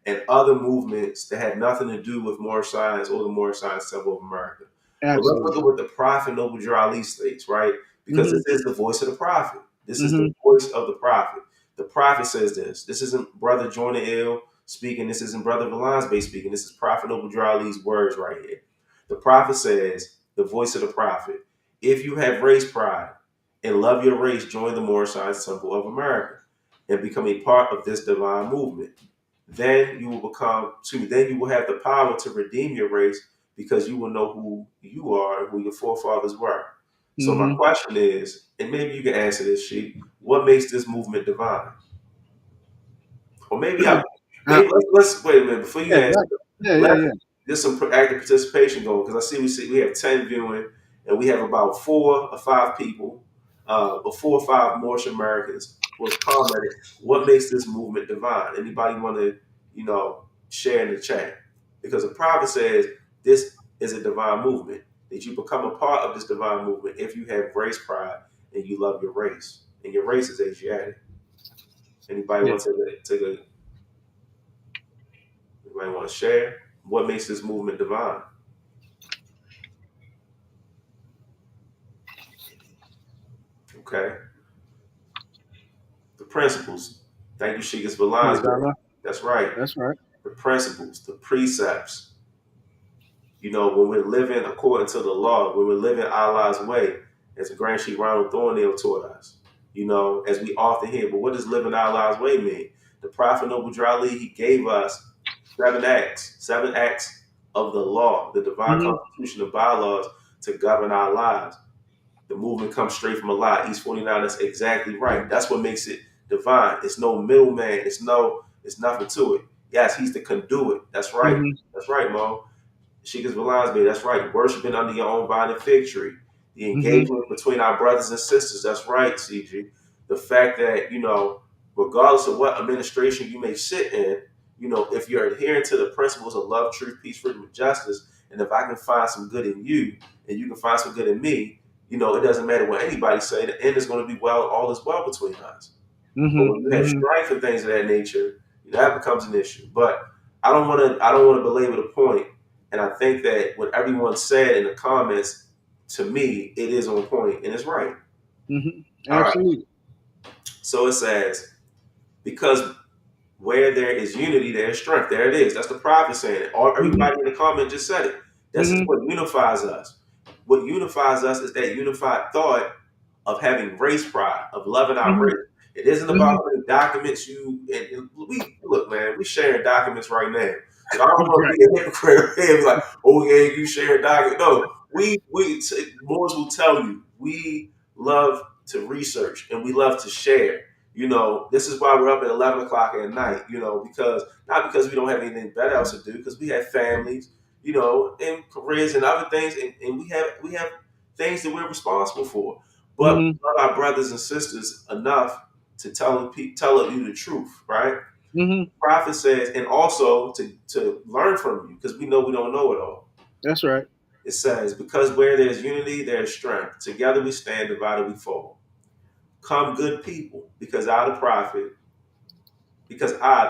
and other movements that had nothing to do with Moorish science or the Moorish Science Temple of America. But let's look Absolutely. at what the Prophet Noble Drew Ali states, right? Because Mm-hmm. this is the voice of the Prophet. This is the Mm-hmm. voice of the Prophet. The Prophet says this. This isn't Brother Jordan Ill speaking. This isn't Brother Valance Bay speaking. This is Prophet Noble Drew Ali's words right here. The Prophet says, the voice of the Prophet, if you have race pride and love your race, join the Moorish Science Temple of America and become a part of this divine movement. Then you will have the power to redeem your race because you will know who you are and who your forefathers were. So my Mm-hmm. question is, and maybe you can answer this, Sheik, what makes this movement divine? Or Uh, let's wait a minute before you yeah, answer. yeah, yeah, Let's yeah. get some active participation going because we have 10 viewing and we have about 4 or 5 people, or 4 or 5 Moorish Americans who have commented. What makes this movement divine? Anybody want to share in the chat? Because the prophet says this is a divine movement. That you become a part of this divine movement if you have race pride and you love your race, and your race is Asiatic. Anybody Yeah. want to Anybody want to share? What makes this movement divine? Okay. The principles. Thank you, Shigas Yeah, Valans. Dara. That's right. That's right. The principles, the precepts. When we're living according to the law, when we're living Allah's way, as the Grand Sheikh Ronald Thornhill taught us, as we often hear. But what does living Allah's way mean? The Prophet Noble Drali, he gave us 7 acts of the law, the divine Mm-hmm. constitution of bylaws to govern our lives. The movement comes straight from Allah. East 49, that's exactly right. That's what makes it divine. It's no middleman. It's nothing to it. Yes, he's the conduit. That's right. Mm-hmm. That's right, Mo. Shikas Velasbe, that's right. Worshiping under your own vine and fig tree. The Mm-hmm. engagement between our brothers and sisters, that's right, CG. The fact that, regardless of what administration you may sit in, if you're adhering to the principles of love, truth, peace, freedom, and justice, and if I can find some good in you and you can find some good in me, it doesn't matter what anybody say, the end is going to be well, all is well between us. But when you have Mm-hmm. strife and things of that nature, that becomes an issue. But I don't want to belabor the point. And I think that what everyone said in the comments, to me, it is on point and it's right. Mm-hmm. All right. Absolutely. So it says, because where there is unity, there is strength. There it is. That's the prophet saying it. Mm-hmm. Everybody in the comment just said it. This is Mm-hmm. what unifies us. What unifies us is that unified thought of having race pride, of loving our Mm-hmm. race. It isn't about Mm-hmm. how many documents and we look, man. We sharing documents right now. So I don't want to Right. be a hypocrite and be like, oh yeah, you share documents. No, Moors will tell you we love to research and we love to share. This is why we're up at 11 o'clock at night. Because not because we don't have anything better else to do, because we have families, and careers and other things, and we have things that we're responsible for. But Mm-hmm. we love our brothers and sisters enough to tell you the truth, right? Mm-hmm. Prophet says, and also to learn from you, because we know we don't know it all. That's right. It says, because where there's unity, there's strength. Together we stand, divided we fall. Come, good people, because I, the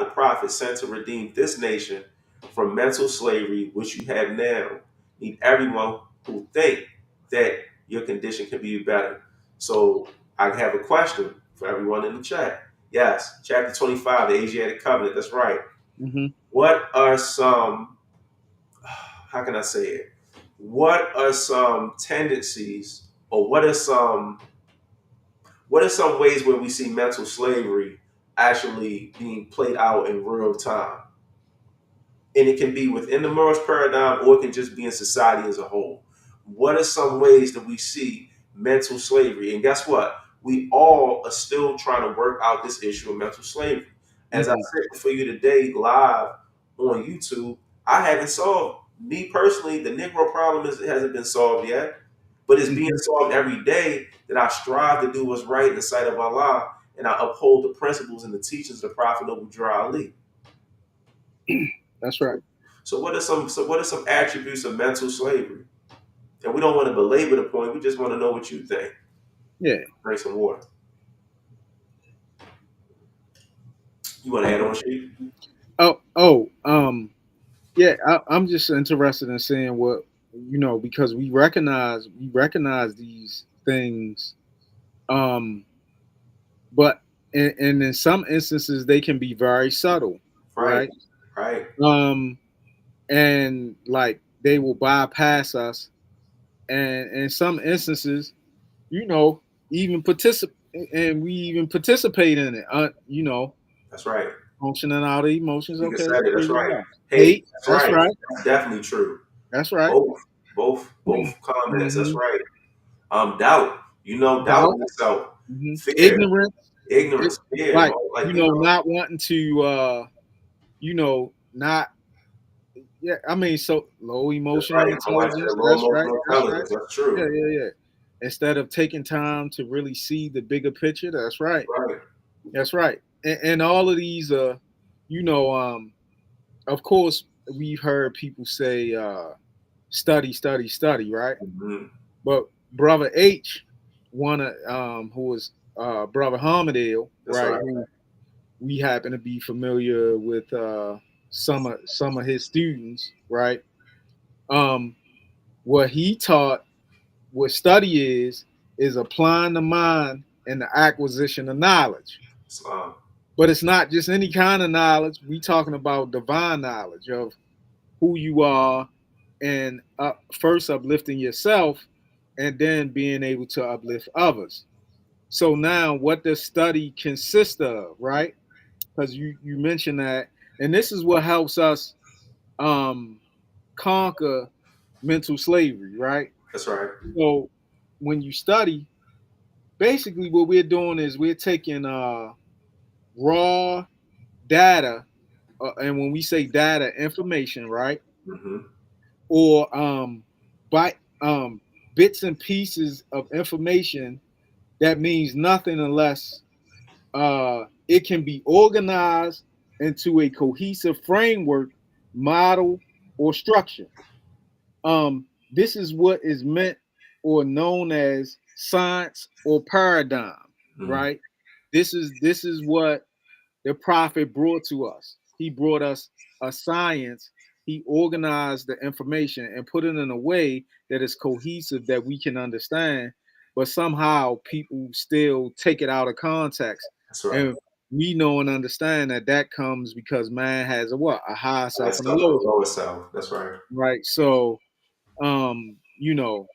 prophet, sent to redeem this nation from mental slavery, which you have now, need everyone who think that your condition can be better. So I have a question for everyone in the chat. Yes, chapter 25, the Asiatic Covenant. That's right. Mm-hmm. What are some, how can I say it? What are some tendencies, or what are some ways where we see mental slavery actually being played out in real time? And it can be within the Moorish paradigm or it can just be in society as a whole. What are some ways that we see mental slavery? And guess what? We all are still trying to work out this issue of mental slavery. As I Mm-hmm. said for you today live on YouTube, I haven't solved, me personally, the Negro problem hasn't been solved yet, but it's being Mm-hmm. solved every day that I strive to do what's right in the sight of Allah. and I uphold the principles and the teachings of the Prophet Noble Drew Ali. That's right. So what are some attributes of mental slavery? And we don't want to belabor the point. We just want to know what you think. Yeah. Drink some water. You want to add on, Chief? Yeah. I'm just interested in seeing what because we recognize these things, um, but and in some instances they can be very subtle, Right, right? right. And like they will bypass us, and in some instances, you know, even participate, and we even participate in it. That's right. Functioning out of emotions. You can Okay, say it. That's praise right. God. Hey, Hate. that's That's right. right. That's definitely true. That's right. Both comments. That's Hmm. right. Doubt. Doubt Doubt. in yourself. Hmm. Fear, Ignorance. It, ignorance, fear. like not wanting to. Not. Yeah, I mean, so low That's emotional right. I like intelligence. that low That's right. emotional That's right. intelligence. That's Yeah, true. yeah, yeah. Instead of taking time to really see the bigger picture. That's right. Right. That's right. And all of these, you know, um, of course, we've heard people say, study, study, study, right? Hmm. But Brother H, who was Brother Hamadale, That's right? right. Who we happen to be familiar with some of his students, right? Um, what he taught, what study is applying the mind and the acquisition of knowledge. Islam. But it's not just any kind of knowledge. We talking about divine knowledge of who you are, and first uplifting yourself, and then being able to uplift others. So now, what does study consist of, right? Because you mentioned that, and this is what helps us um, conquer mental slavery, right? That's right. So when you study, basically what we're doing is we're taking raw data, and when we say data, information, right? Hmm. Or by bits and pieces of information that means nothing unless it can be organized into a cohesive framework, model, or structure. This is what is meant or known as science or paradigm, Hmm. right? This is what the prophet brought to us. He brought us a science. He organized the information and put it in a way that is cohesive that we can understand, but somehow people still take it out of context. That's right. And we know and understand that that comes because man has a what? A higher self That's and a stuff for lower the self, lower self. That's right. right? So um, you know,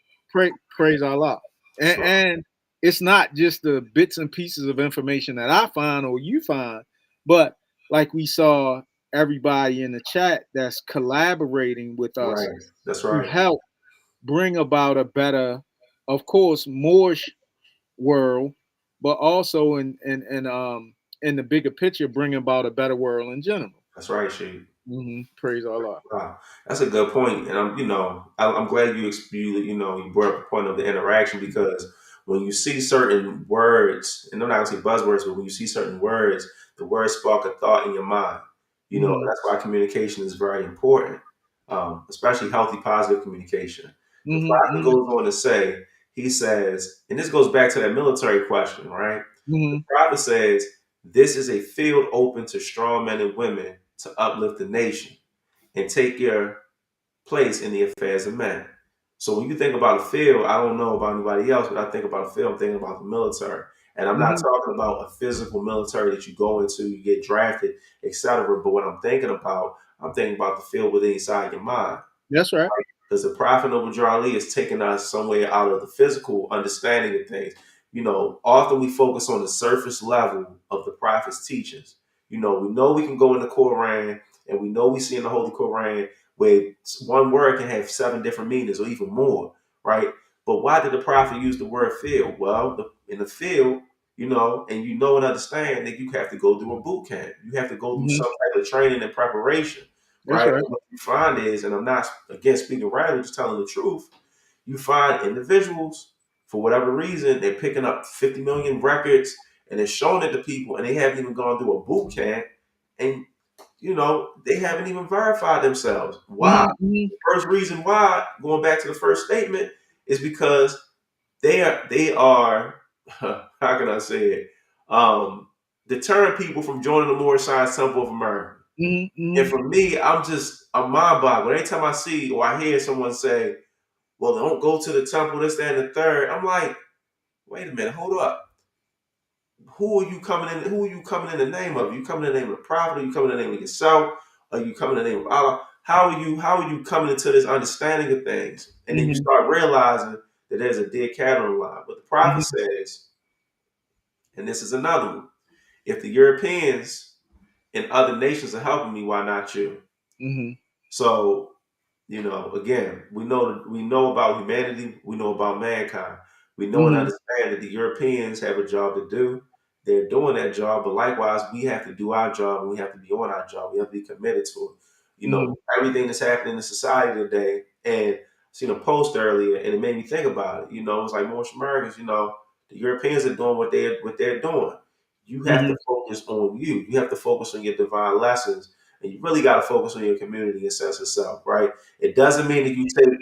praise Allah. And, Islam. and it's not just the bits and pieces of information that I find or you find, but like we saw everybody in the chat that's collaborating with us Right. That's to right. help bring about a better, of course, Moorish world, but also in the bigger picture, bring about a better world in general. That's right, Chief. Praise Allah. Wow, that's a good point, and I'm glad you brought up the point of the interaction because when you see certain words, and I'm not gonna say buzzwords, but when you see certain words, the words spark a thought in your mind. Hmm. That's why communication is very important, especially healthy, positive communication. The Hmm. prophet Hmm. goes on to say, he says, and this goes back to that military question, right? The Hmm. prophet says, "This is a field open to strong men and women to uplift the nation and take your place in the affairs of men." So when you think about a field, I don't know about anybody else, but I think about a field, I'm thinking about the military. And I'm not Hmm. talking about a physical military that you go into, you get drafted, etc. But what I'm thinking about the field within inside your mind. That's right. Because the prophet Noble Drew Ali is taking us somewhere out of the physical understanding of things. Often we focus on the surface level of the prophet's teachings. We know we can go in the Quran and we know we see in the Holy Quran where one word can have seven different meanings or even more, right? But why did the prophet use the word field? Well, in the field, and and understand that you have to go through a boot camp. You have to go through Hmm. some type of training and preparation, That's right? right. And what you find is, and I'm not again speaking rightly, just telling the truth. You find individuals for whatever reason they're picking up 50 million records and they're showing it to people, and they haven't even gone through a boot camp, and they haven't even verified themselves. Why? Mhm. Mhm. The first reason why, going back to the first statement, is because they are how can I say it? Deterring people from joining the Moorish Science Temple of America. Mhm. And Mhm. for me, I'm mind boggled. Anytime I see or I hear someone say, well, don't go to the temple, this, that, and the third, I'm like, wait a minute, hold up. Who are you coming in? Who are you coming in the name of? Are you coming in the name of the prophet? Are you coming in the name of yourself? Are you coming in the name of Allah? How are you coming into this understanding of things? And then you Mhm. start realizing that there's a dead cat on the line. But the prophet Mhm. says, and this is another one, if the Europeans and other nations are helping me, why not you? Mhm. So, again, we know about humanity, we know about mankind. We know and Mhm. understand that the Europeans have a job to do. They're doing that job, but likewise, we have to do our job and we have to be on our job. We have to be committed to it. Mhm. Everything that's happening in society today, and I seen a post earlier, and it made me think about it. It's like Moorish Americans. The Europeans are doing what they're doing. You have to Mhm. focus on you. You have to focus on your divine lessons, and you really got to focus on your community and sense of self, right? It doesn't mean that you take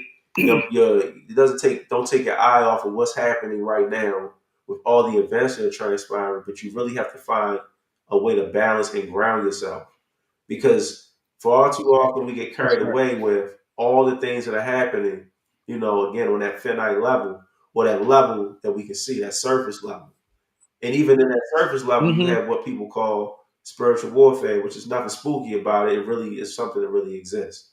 your it doesn't take don't take your eye off of what's happening right now with all the events that are transpiring, but you really have to find a way to balance and ground yourself, because far too often we get That's carried right. away with all the things that are happening, again, on that finite level, or that level that we can see, that surface level. And even in that surface level, you Mhm. have what people call spiritual warfare, which is nothing spooky about it. It really is something that really exists.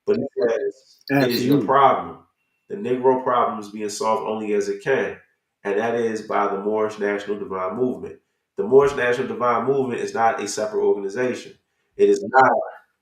But he says, it is your Absolutely. problem. The Negro problem is being solved only as it can, and that is by the Moorish National Divine Movement. The Moorish National Divine Movement is not a separate organization. It is not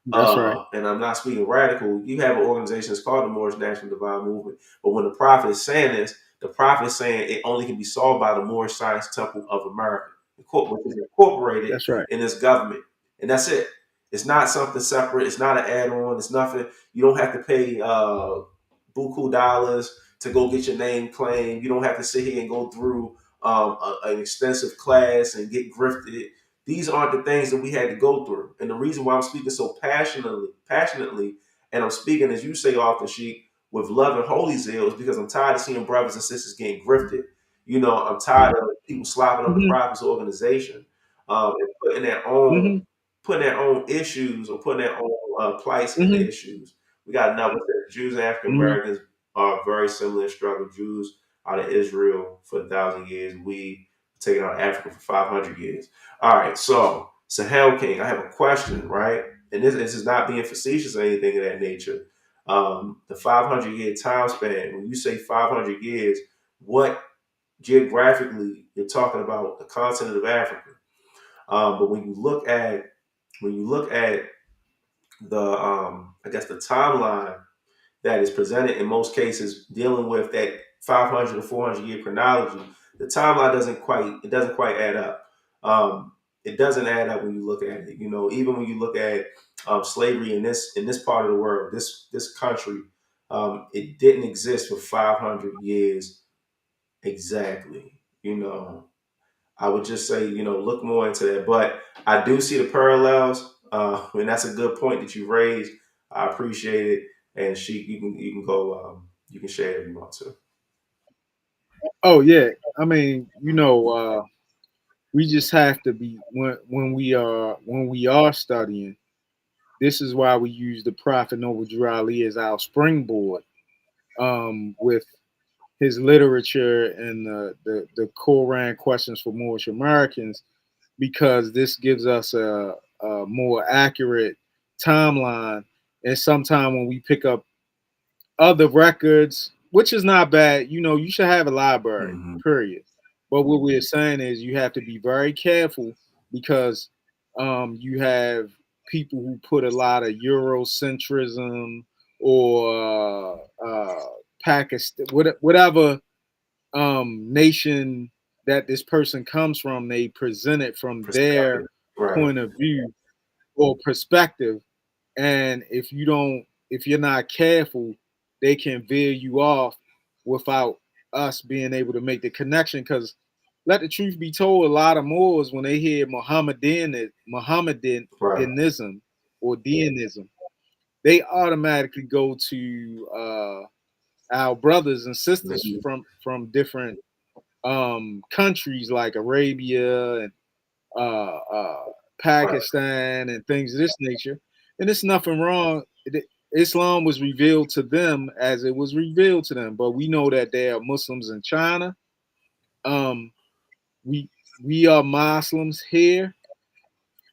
That's right. and I'm not speaking radical. You have an organization that's called the Moorish National Divine Movement. But when the prophet is saying this, the prophet is saying it only can be solved by the Moorish Science Temple of America, which is incorporated That's right. in this government. And that's it. It's not something separate. It's not an add-on. It's nothing. You don't have to pay buku dollars to go get your name claimed. You don't have to sit here and go through an extensive class and get grifted. These aren't the things that we had to go through. And the reason why I'm speaking so passionately, and I'm speaking, as you say often, Sheik, with love and holy zeal, is because I'm tired of seeing brothers and sisters getting grifted. I'm tired of people slopping up the Mhm. prophet's organization, and putting their own issues, or putting their own plights in the Mhm. issues. We got another that Jews and African Mhm. Americans are very similar in struggle. Jews out of Israel for 1,000 years. We taken out of Africa for 500 years. All right, so Sahel King, I have a question, right? And this is not being facetious or anything of that nature. The 500-year time span, when you say 500 years, what geographically you're talking about the continent of Africa. But when you look at the I guess the timeline that is presented in most cases dealing with that 500 to 400 year chronology, the timeline doesn't quite add up. Um, it doesn't add up when you look at it. Even when you look at slavery in this part of the world, this country, it didn't exist for 500 years exactly. I would just say, look more into that. But I do see the parallels, and that's a good point that you raised. I appreciate it. And you can go, you can share it if you want to. Oh yeah. I mean, we just have to be when we are studying. This is why we use the Prophet Noble Drew Ali as our springboard, with his literature and the Quran questions for Moorish Americans, because this gives us a more accurate timeline. And sometime when we pick up other records, which is not bad, you should have a library, Hmm. period. But what we're saying is you have to be very careful, because you have people who put a lot of Eurocentrism, or Pakistan, whatever nation that this person comes from, they present it from their Perspective. Right. point of view or perspective. And if you're not careful, they can veer you off without us being able to make the connection. Because let the truth be told, a lot of Moors, when they hear Right. Mohammedanism or Deism, they automatically go to our brothers and sisters Mhm. from different countries like Arabia and Right. Pakistan and things of this nature. And there's nothing wrong. Islam was revealed to them as it was revealed to them, but we know that there are Muslims in China. Um, we we are Muslims here,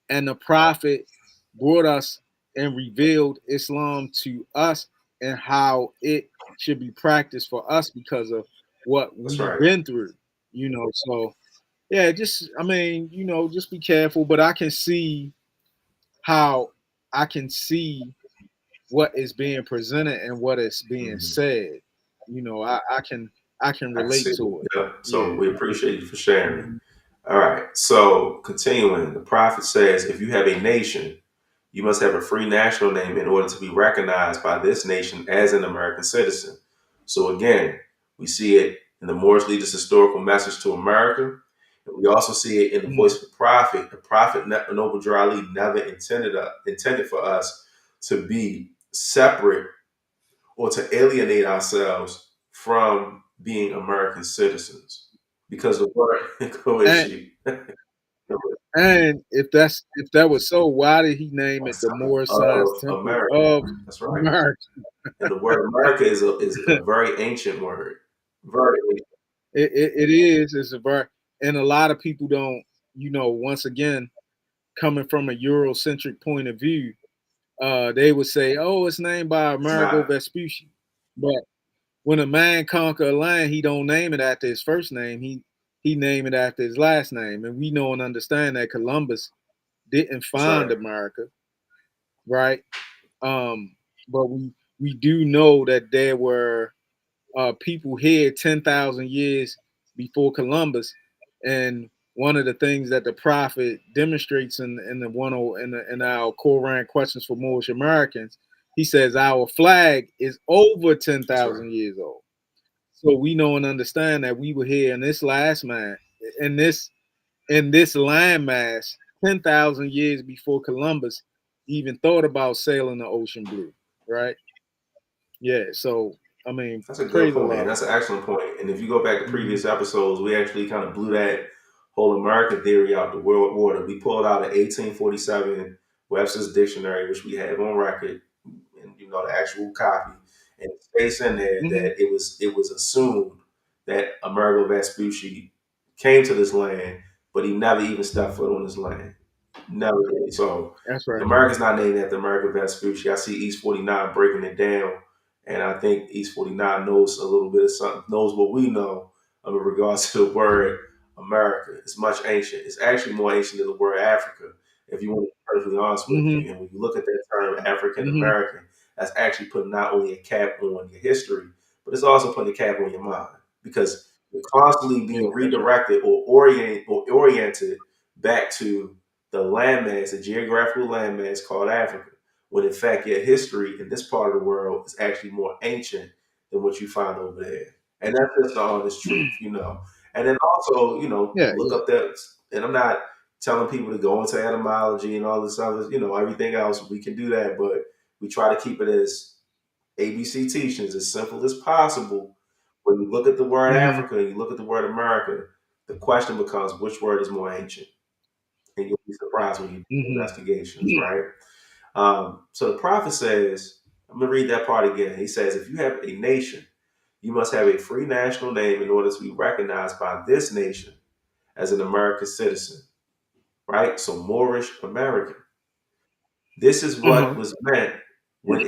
and the Prophet brought us and revealed Islam to us and how it should be practiced for us because of what That's we've right. been through. So yeah, just I mean, just be careful. But I can see how I can see what is being presented and what is being Mhm. said. I can I can see relate it. to it. Yeah. So Yeah. we appreciate you for sharing. All right. So continuing, the prophet says, if you have a nation, you must have a free national name in order to be recognized by this nation as an American citizen. So again, we see it in the Moorish leader's historical message to America. And we also see it in the Mhm. voice of the prophet. The prophet Noble Drew Ali never intended for us to be separate or to alienate ourselves from being American citizens. Because the word go ahead, And she and if that was so, why did he name a it the son Moorish Science of Temple America. of That's right. America? And the word America is a very ancient word. Very ancient. It is. It's a very, and a lot of people don't. Once again, coming from a Eurocentric point of view, they would say, "Oh, it's named by It's Amerigo not. Vespucci." But when a man conquer a land, he don't name it after his first name. He name it after his last name. And we know and understand that Columbus didn't That's find right. America, right? But we do know that there were people here 10,000 years before Columbus, and one of the things that the prophet demonstrates in the one in our Quran questions for Moorish Americans, he says our flag is over ten That's right. thousand years old. So we know and understand that we were here in this last man in this landmass 10,000 years before Columbus even thought about sailing the ocean blue, right? Yeah. So I mean, That's a good praise point, and Allah. that's an excellent point. And if you go back to Mm-hmm. previous episodes, we actually kind of blew that whole American theory out the world water. We pulled out an 1847 Webster's Dictionary, which we have on record, and the actual copy, and it states in there Mm-hmm. that it was assumed that Amerigo Vespucci came to this land, but he never even stepped foot on this land. Never did. So That's right. America's not named after America Vespucci. I see East 49 breaking it down, and I think East 49 knows a little bit of something, knows what we know in regards to the word America. It's much ancient. It's actually more ancient than the word Africa, if you want to be perfectly honest with Mm-hmm. you. And when you look at that term African Mm-hmm. American, that's actually putting not only a cap on your history, but it's also putting a cap on your mind because you're constantly Yeah, being that's right. redirected or oriented back to the landmass, the geographical landmass called Africa, when in fact your history in this part of the world is actually more ancient than what you find over there. And that's just the honest truth. And then also, Yeah, look yeah. up that, and I'm not telling people to go into etymology and all this other, everything else. We can do that, but we try to keep it as ABC teachings, as simple as possible. When you look at the word Mm-hmm. Africa and you look at the word America, the question becomes which word is more ancient? And you'll be surprised when you do Mm-hmm. investigations, right? So the prophet says, I'm going to read that part again. He says, if you have a nation, you must have a free national name in order to be recognized by this nation as an American citizen, right? So Moorish American. This is what Uh-huh. was meant when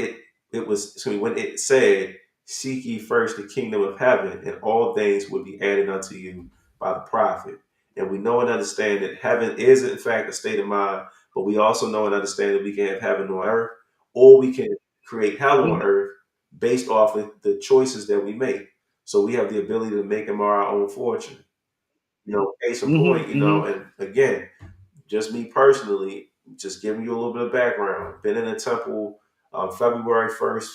when it said, "Seek ye first the kingdom of heaven, and all things will be added unto you by the prophet." And we know and understand that heaven is in fact a state of mind, but we also know and understand that we can have heaven on earth, or we can create hell on Mm-hmm. earth based off of the choices that we make. So we have the ability to make and mar our own fortune. Case in point, Mm-hmm. and again, just me personally, just giving you a little bit of background. Been in the temple. February 1st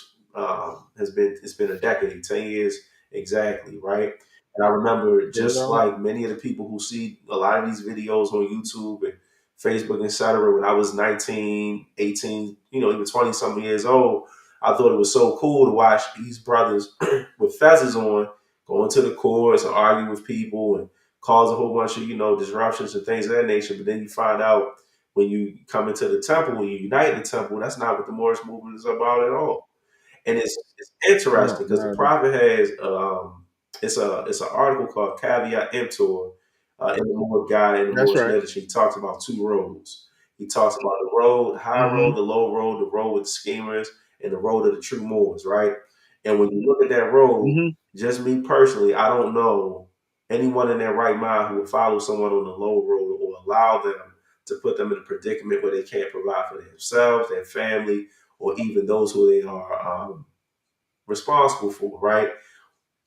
it's been a decade, 10 years exactly, right? And I remember Praise just Allah. like many of the people who see a lot of these videos on YouTube and Facebook, etc., when I was 19, 18, even 20 something years old, I thought it was so cool to watch these brothers with fezzes on go into the courts and argue with people and cause a whole bunch of, disruptions and things of that nature. But then you find out when you come into the temple, when you unite in the temple, that's not what the Moorish movement is about at all. And it's No, interesting because the not at all. prophet has it's an article called Caveat Emptor in the Moorish Guide in the That's Moorish right. literature. He talks about two roads. He talks about the road, the high Mm-hmm. road, the low road, the road with the schemers, and the road of the true Moors, right? And when you look at that road, Mm-hmm. just me personally, I don't know anyone in their right mind who would follow someone on the low road or allow them to put them in a predicament where they can't provide for themselves, their family, or even those who they are responsible for, right?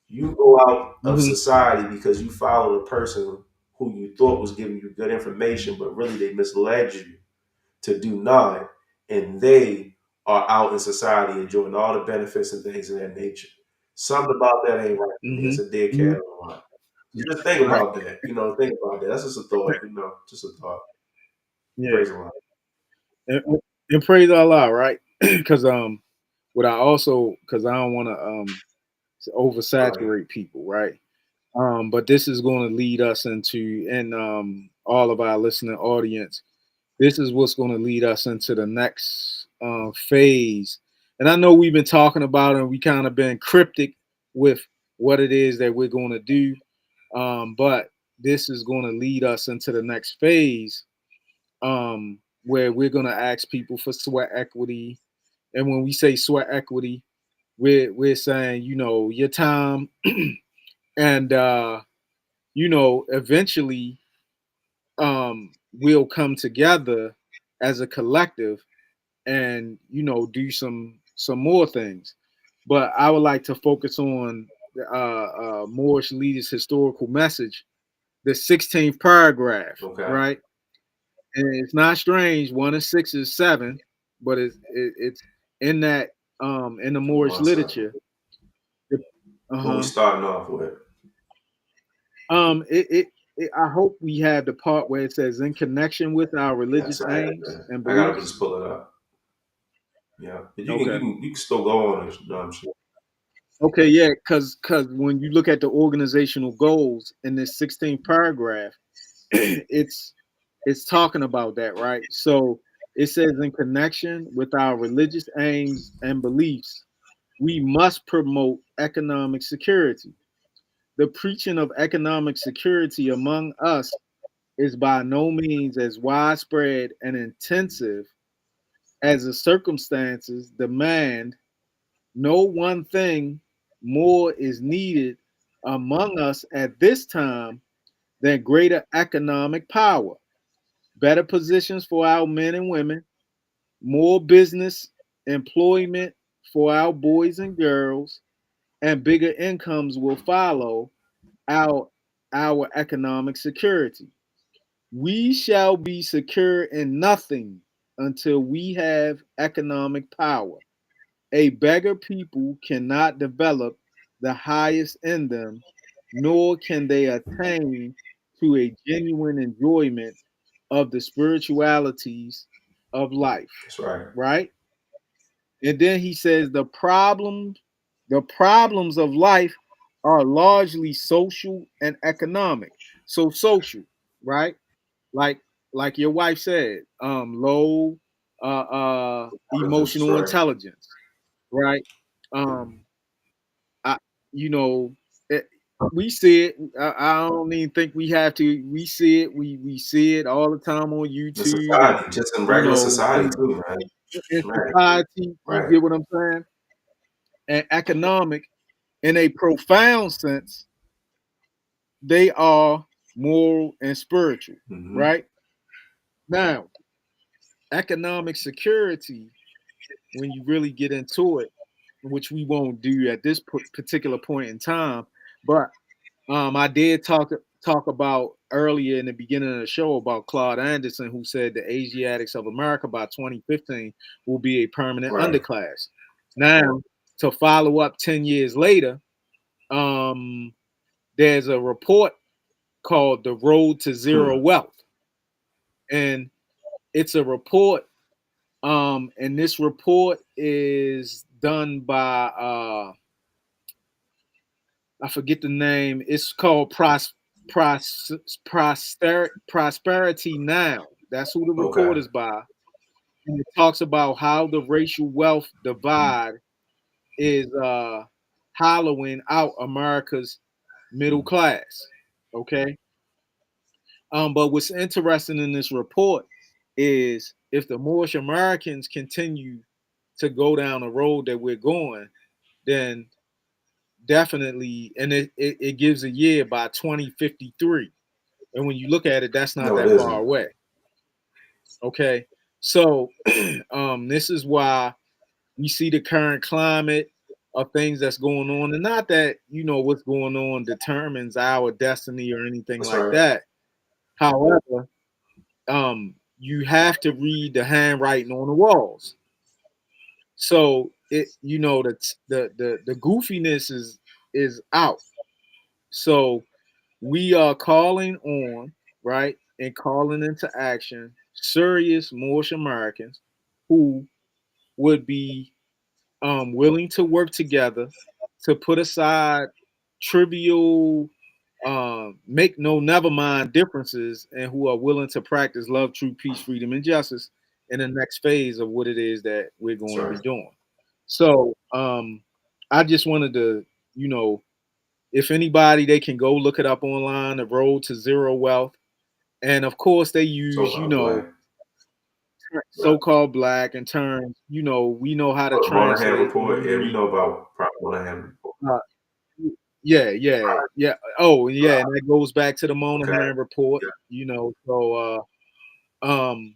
You go out of Mm-hmm. society because you followed a person who you thought was giving you good information, but really they misled you to do none, and they are out in society enjoying all the benefits and things of that nature. Something about that ain't right to me. It's Mm-hmm. a dead cat Mm-hmm. on the line. Just think Right. about that. Think about that. That's just a thought. Just a thought. Yeah. Praise the Lord. And praise Allah, right? Because what I also, because I don't want to Right. oversaturate people, right? But this is going to lead us into, and all of our listening audience, this is what's going to lead us into the next phase. And I know we've been talking about it, and we kind of been cryptic with what it is that we're going to do, but this is going to lead us into the next phase, where we're going to ask people for sweat equity. And when we say sweat equity, we're saying, your time, and eventually we'll come together as a collective and do some more things. But I would like to focus on Moorish leaders' historical message, the 16th paragraph, Okay. right? And it's not strange. 1 and 6 is 7, but it's in that in the Give me Moorish 1 second. literature. Uh What we huh. starting off with? It I hope we have the part where it says in connection with our Yes, religious I have aims that. and I gotta beliefs. just pull it up. Yeah, but Okay. you can still go on. I'm sure. Okay, yeah, because when you look at the organizational goals in this 16th paragraph, it's it's talking about that, right? So it says in connection with our religious aims and beliefs, we must promote economic security. The preaching of economic security among us is by no means as widespread and intensive as the circumstances demand. No one thing more is needed among us at this time than greater economic power, better positions for our men and women, more business employment for our boys and girls, and bigger incomes will follow our our economic security. We shall be secure in nothing until we have economic power. A beggar people cannot develop the highest in them, nor can they attain to a genuine enjoyment of the spiritualities of life. That's right. Right? And then he says the problems of life are largely social and economic. So social, right? Like like your wife said, low That's emotional right. intelligence, right? Um, I, you know, it, we see it. I don't even think we have to. We see it. We see it all the time on In YouTube, and society, just in regular society too, man. in Right. society. You Right. get what I'm saying? And economic, in a profound sense, they are moral and spiritual, Hmm. right? Now, economic security, when you really get into it, which we won't do at this particular point in time, but I did talk about earlier in the beginning of the show about Claude Anderson, who said the Asiatics of America by 2015 will be a permanent Right. underclass. Now, to follow up 10 years later, um, there's a report called The Road to Zero Hmm. Wealth. And it's a report, and this report is done by I forget the name. It's called Prosperity Now. That's who the report Okay. is by. And it talks about how the racial wealth divide is hollowing out America's middle class. Okay. But what's interesting in this report is if the Moorish Americans continue to go down the road that we're going, then definitely, and it gives a year by 2053. And when you look at it, that's not No, it that far isn't. away. Okay. So this is why we see the current climate of things that's going on. And not that, what's going on determines our destiny or anything That's like right. that. However, you have to read the handwriting on the walls. So the goofiness is out. So we are calling on, right, and calling into action serious Moorish Americans who would be willing to work together to put aside trivial, make no never mind differences, and who are willing to practice love, truth, peace, freedom, and justice in the next phase of what it is that we're That's going to right. be doing. So I just wanted to, you know, if anybody, they can go look it up online, The Road to Zero Wealth. And of course, they So use, black. Right. so-called black and terms. We know how to Oh, the Monahan translate when report. we Yeah, we read. know about Prop Monahan report. Uh, yeah, yeah, yeah. Oh, yeah, and that goes back to the Okay. Monahan report. Yeah. So um,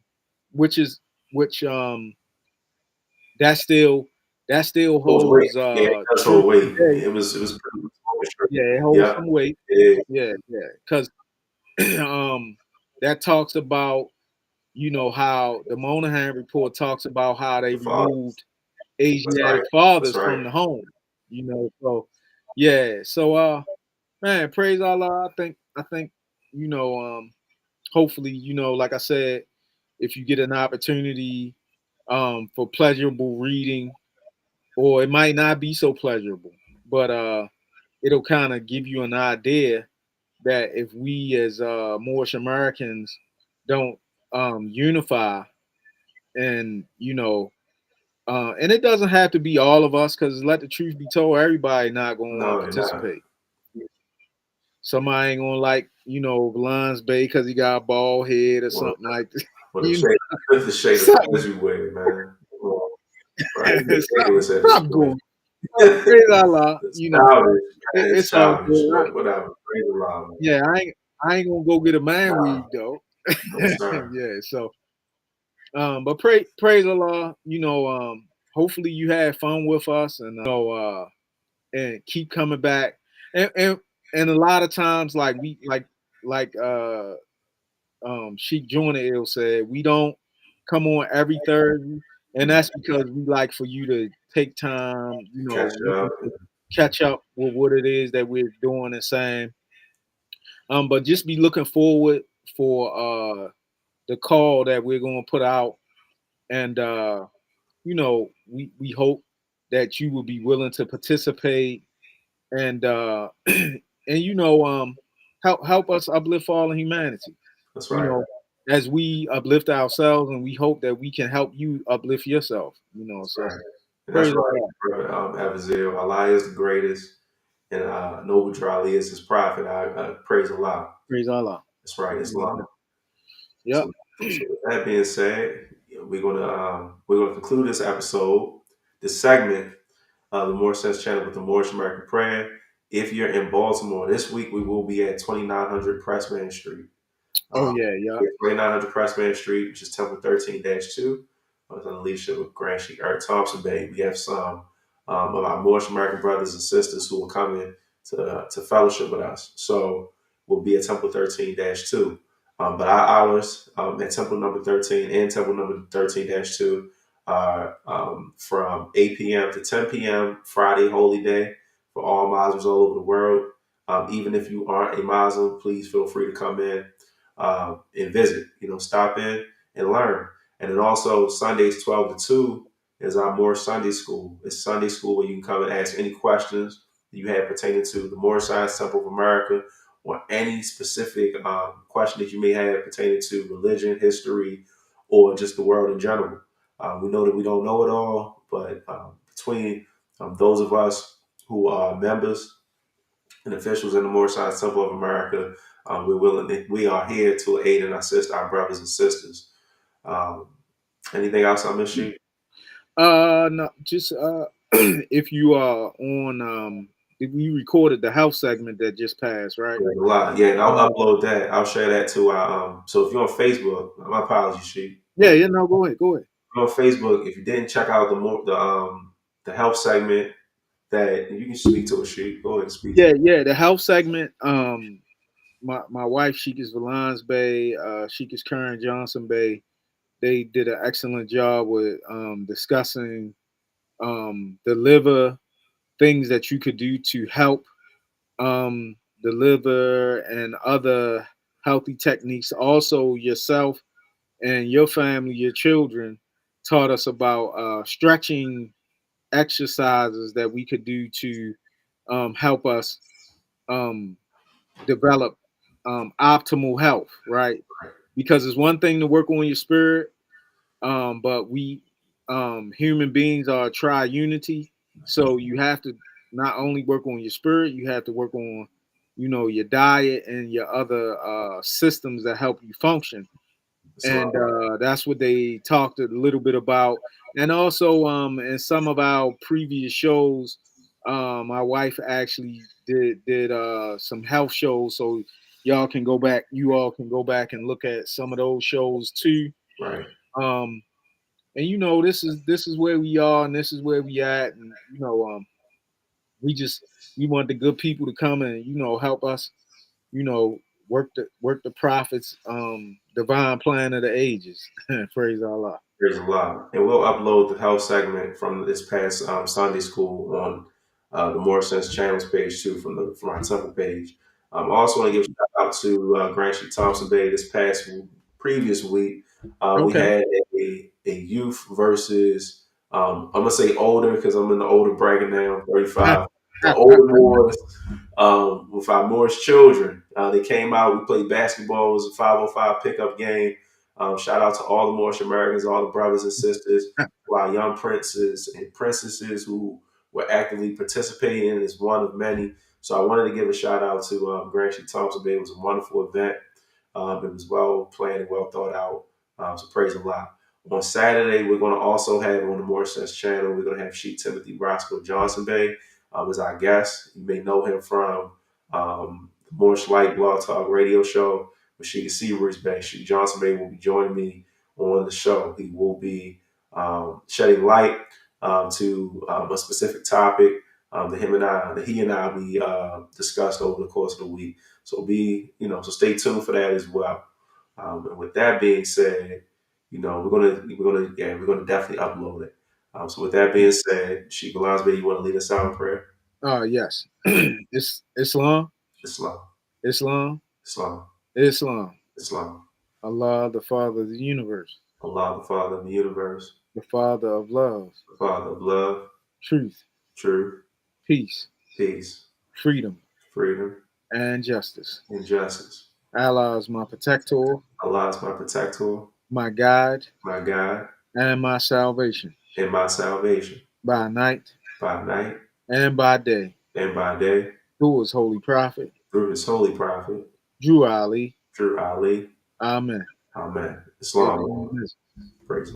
which is which that still Holds weight. holds Yeah, it does true hold weight. today. It was pretty much true. Yeah, it holds Yeah. some weight. Yeah. Yeah, yeah, because that talks about how the Monahan report talks about how they The father. removed That's right. Asiatic That's fathers right. from the home. So yeah, so man, praise Allah. I think hopefully, like I said, if you get an opportunity for pleasurable reading, or it might not be so pleasurable, but it'll kind of give you an idea that if we as Moorish Americans don't unify, and and it doesn't have to be all of us, because let the truth be told, everybody not gonna want to No, you're not. participate. Somebody ain't gonna like Valon's Bay because he got a bald head or Well, something like this. well, you the shade of something, clothes you wear, man. Well, right. You get ridiculous at this something point. good. Praise Allah. It's childish, man. It's It's all childish, good. but whatever. Praise the Lord, man. Yeah, I ain't gonna go get a man Nah, weave though. no, sir. Yeah, so but praise Allah. Hopefully you had fun with us, and and keep coming back. And a lot of times, like we like Sheikh Joyner Ill said, we don't come on every Thursday, and Mm. that's because we like for you to take time, Catch listen up. to catch up with what it is that we're doing and saying. But just be looking forward for the call that we're going to put out, and we hope that you will be willing to participate, and and help us uplift all of humanity. That's You right. know, as we uplift ourselves, and we hope that we can help you uplift yourself. That's So right. And that's praise right, Allah, brother Avazil. Allah is the greatest, and Noble Drali is his prophet. I praise Allah. praise Allah. That's right, Islam. Yep. So, so with that being said, we're gonna conclude this episode, this segment of the Moorish Sense Channel with the Moorish American Prayer. If you're in Baltimore this week, we will be at 2900 Pressman Street. Oh Um, yeah, yeah. 2900 Pressman Street, which is Temple 13-2. Under the leadership of Grand Sheikh Eric Thompson Bay. We have some of our Moorish American brothers and sisters who will come in to fellowship with us. So we'll be at Temple 13-2. But our hours at Temple number 13 and Temple number 13-2 are from 8 p.m. to 10 p.m. Friday, Holy Day, for all Muslims all over the world. Even if you aren't a Muslim, please feel free to come in and visit. Stop in and learn. And then also Sundays 12 to 2 is our Moorish Sunday School. It's Sunday school where you can come and ask any questions that you have pertaining to the Moorish Science Temple of America, or any specific question that you may have pertaining to religion, history, or just the world in general. We know that we don't know it all, but between those of us who are members and officials in the Moorish Science Temple of America, we are here to aid and assist our brothers and sisters. Um, Anything else I missed you? No, just if you are on, if we recorded the health segment that just passed, right? Yeah, a lot. Yeah, and I'll Uh, upload that. I'll share that to our. So if you're on Facebook, my apologies, Sheik. yeah, yeah, no, go ahead, go ahead. On Facebook, if you didn't check out the health segment, that you can speak to a Sheik. Go ahead and speak to Yeah, it. yeah, the health segment. My wife, Sheikis Valance Bay, Sheikis Karen Johnson Bay, they did an excellent job with discussing the liver, things that you could do to help the liver, and other healthy techniques. Also, yourself and your family, your children, taught us about stretching exercises that we could do to help us um, develop optimal health, right? Because it's one thing to work on your spirit, but we human beings are tri-unity, so you have to not only work on your spirit, you have to work on, your diet and your other systems that help you function. It's a lot. And that's what they talked a little bit about. And also, in some of our previous shows, my wife actually did some health shows, so you all can go back and look at some of those shows too. Right. Um, and this is where we are, and this is where we at, and we just we want the good people to come and help us, you know, work the prophets divine plan of the ages. Praise Allah. There's a lot. And we'll upload the health segment from this past Sunday school on the Moorish Sense Channels page too, from our temple page. I also want to give a shout out to Grant Street Thompson Bay. This previous week, we Okay. had a youth versus I'm gonna say older because I'm in the older bracket now, 35. The older Moors with our Moorish children. They came out. We played basketball. It was a 505 pickup game. Shout out to all the Moorish Americans, all the brothers and sisters, our young princes and princesses who were actively participating. Is one of many. So I wanted to give a shout out to Grand Street Thompson Bay. It was a wonderful event. It was well planned and well thought out. So praise Allah. On Saturday, we're going to also have on the Moorish Sense channel, we're going to have Sheikh Timothy Roscoe Johnson Bay as our guest. You may know him from the Moorish Light Blog Talk radio show with Sheikh Seawards Bay. Sheikh Johnson Bay will be joining me on the show. He will be shedding light to a specific topic that he and I we discussed over the course of the week. So so stay tuned for that as well. And with that being said, we're gonna definitely upload it. So with that being said, Sheikh Bay, you want to lead us out in prayer? Yes. It's Islam, Islam, Islam, Islam, Islam. Islam. Allah, the Father of the universe, Allah, the Father of the universe, the Father of love, the Father of love, truth, truth, peace, peace, freedom, freedom, and justice. and justice. Allah is my protector, Allah is my protector, my guide, my God, and my salvation and my salvation by night by night and by day. and by day Through his holy prophet, through his holy prophet, Drew Ali. through Ali. Amen. Amen. It Islam. is. Praise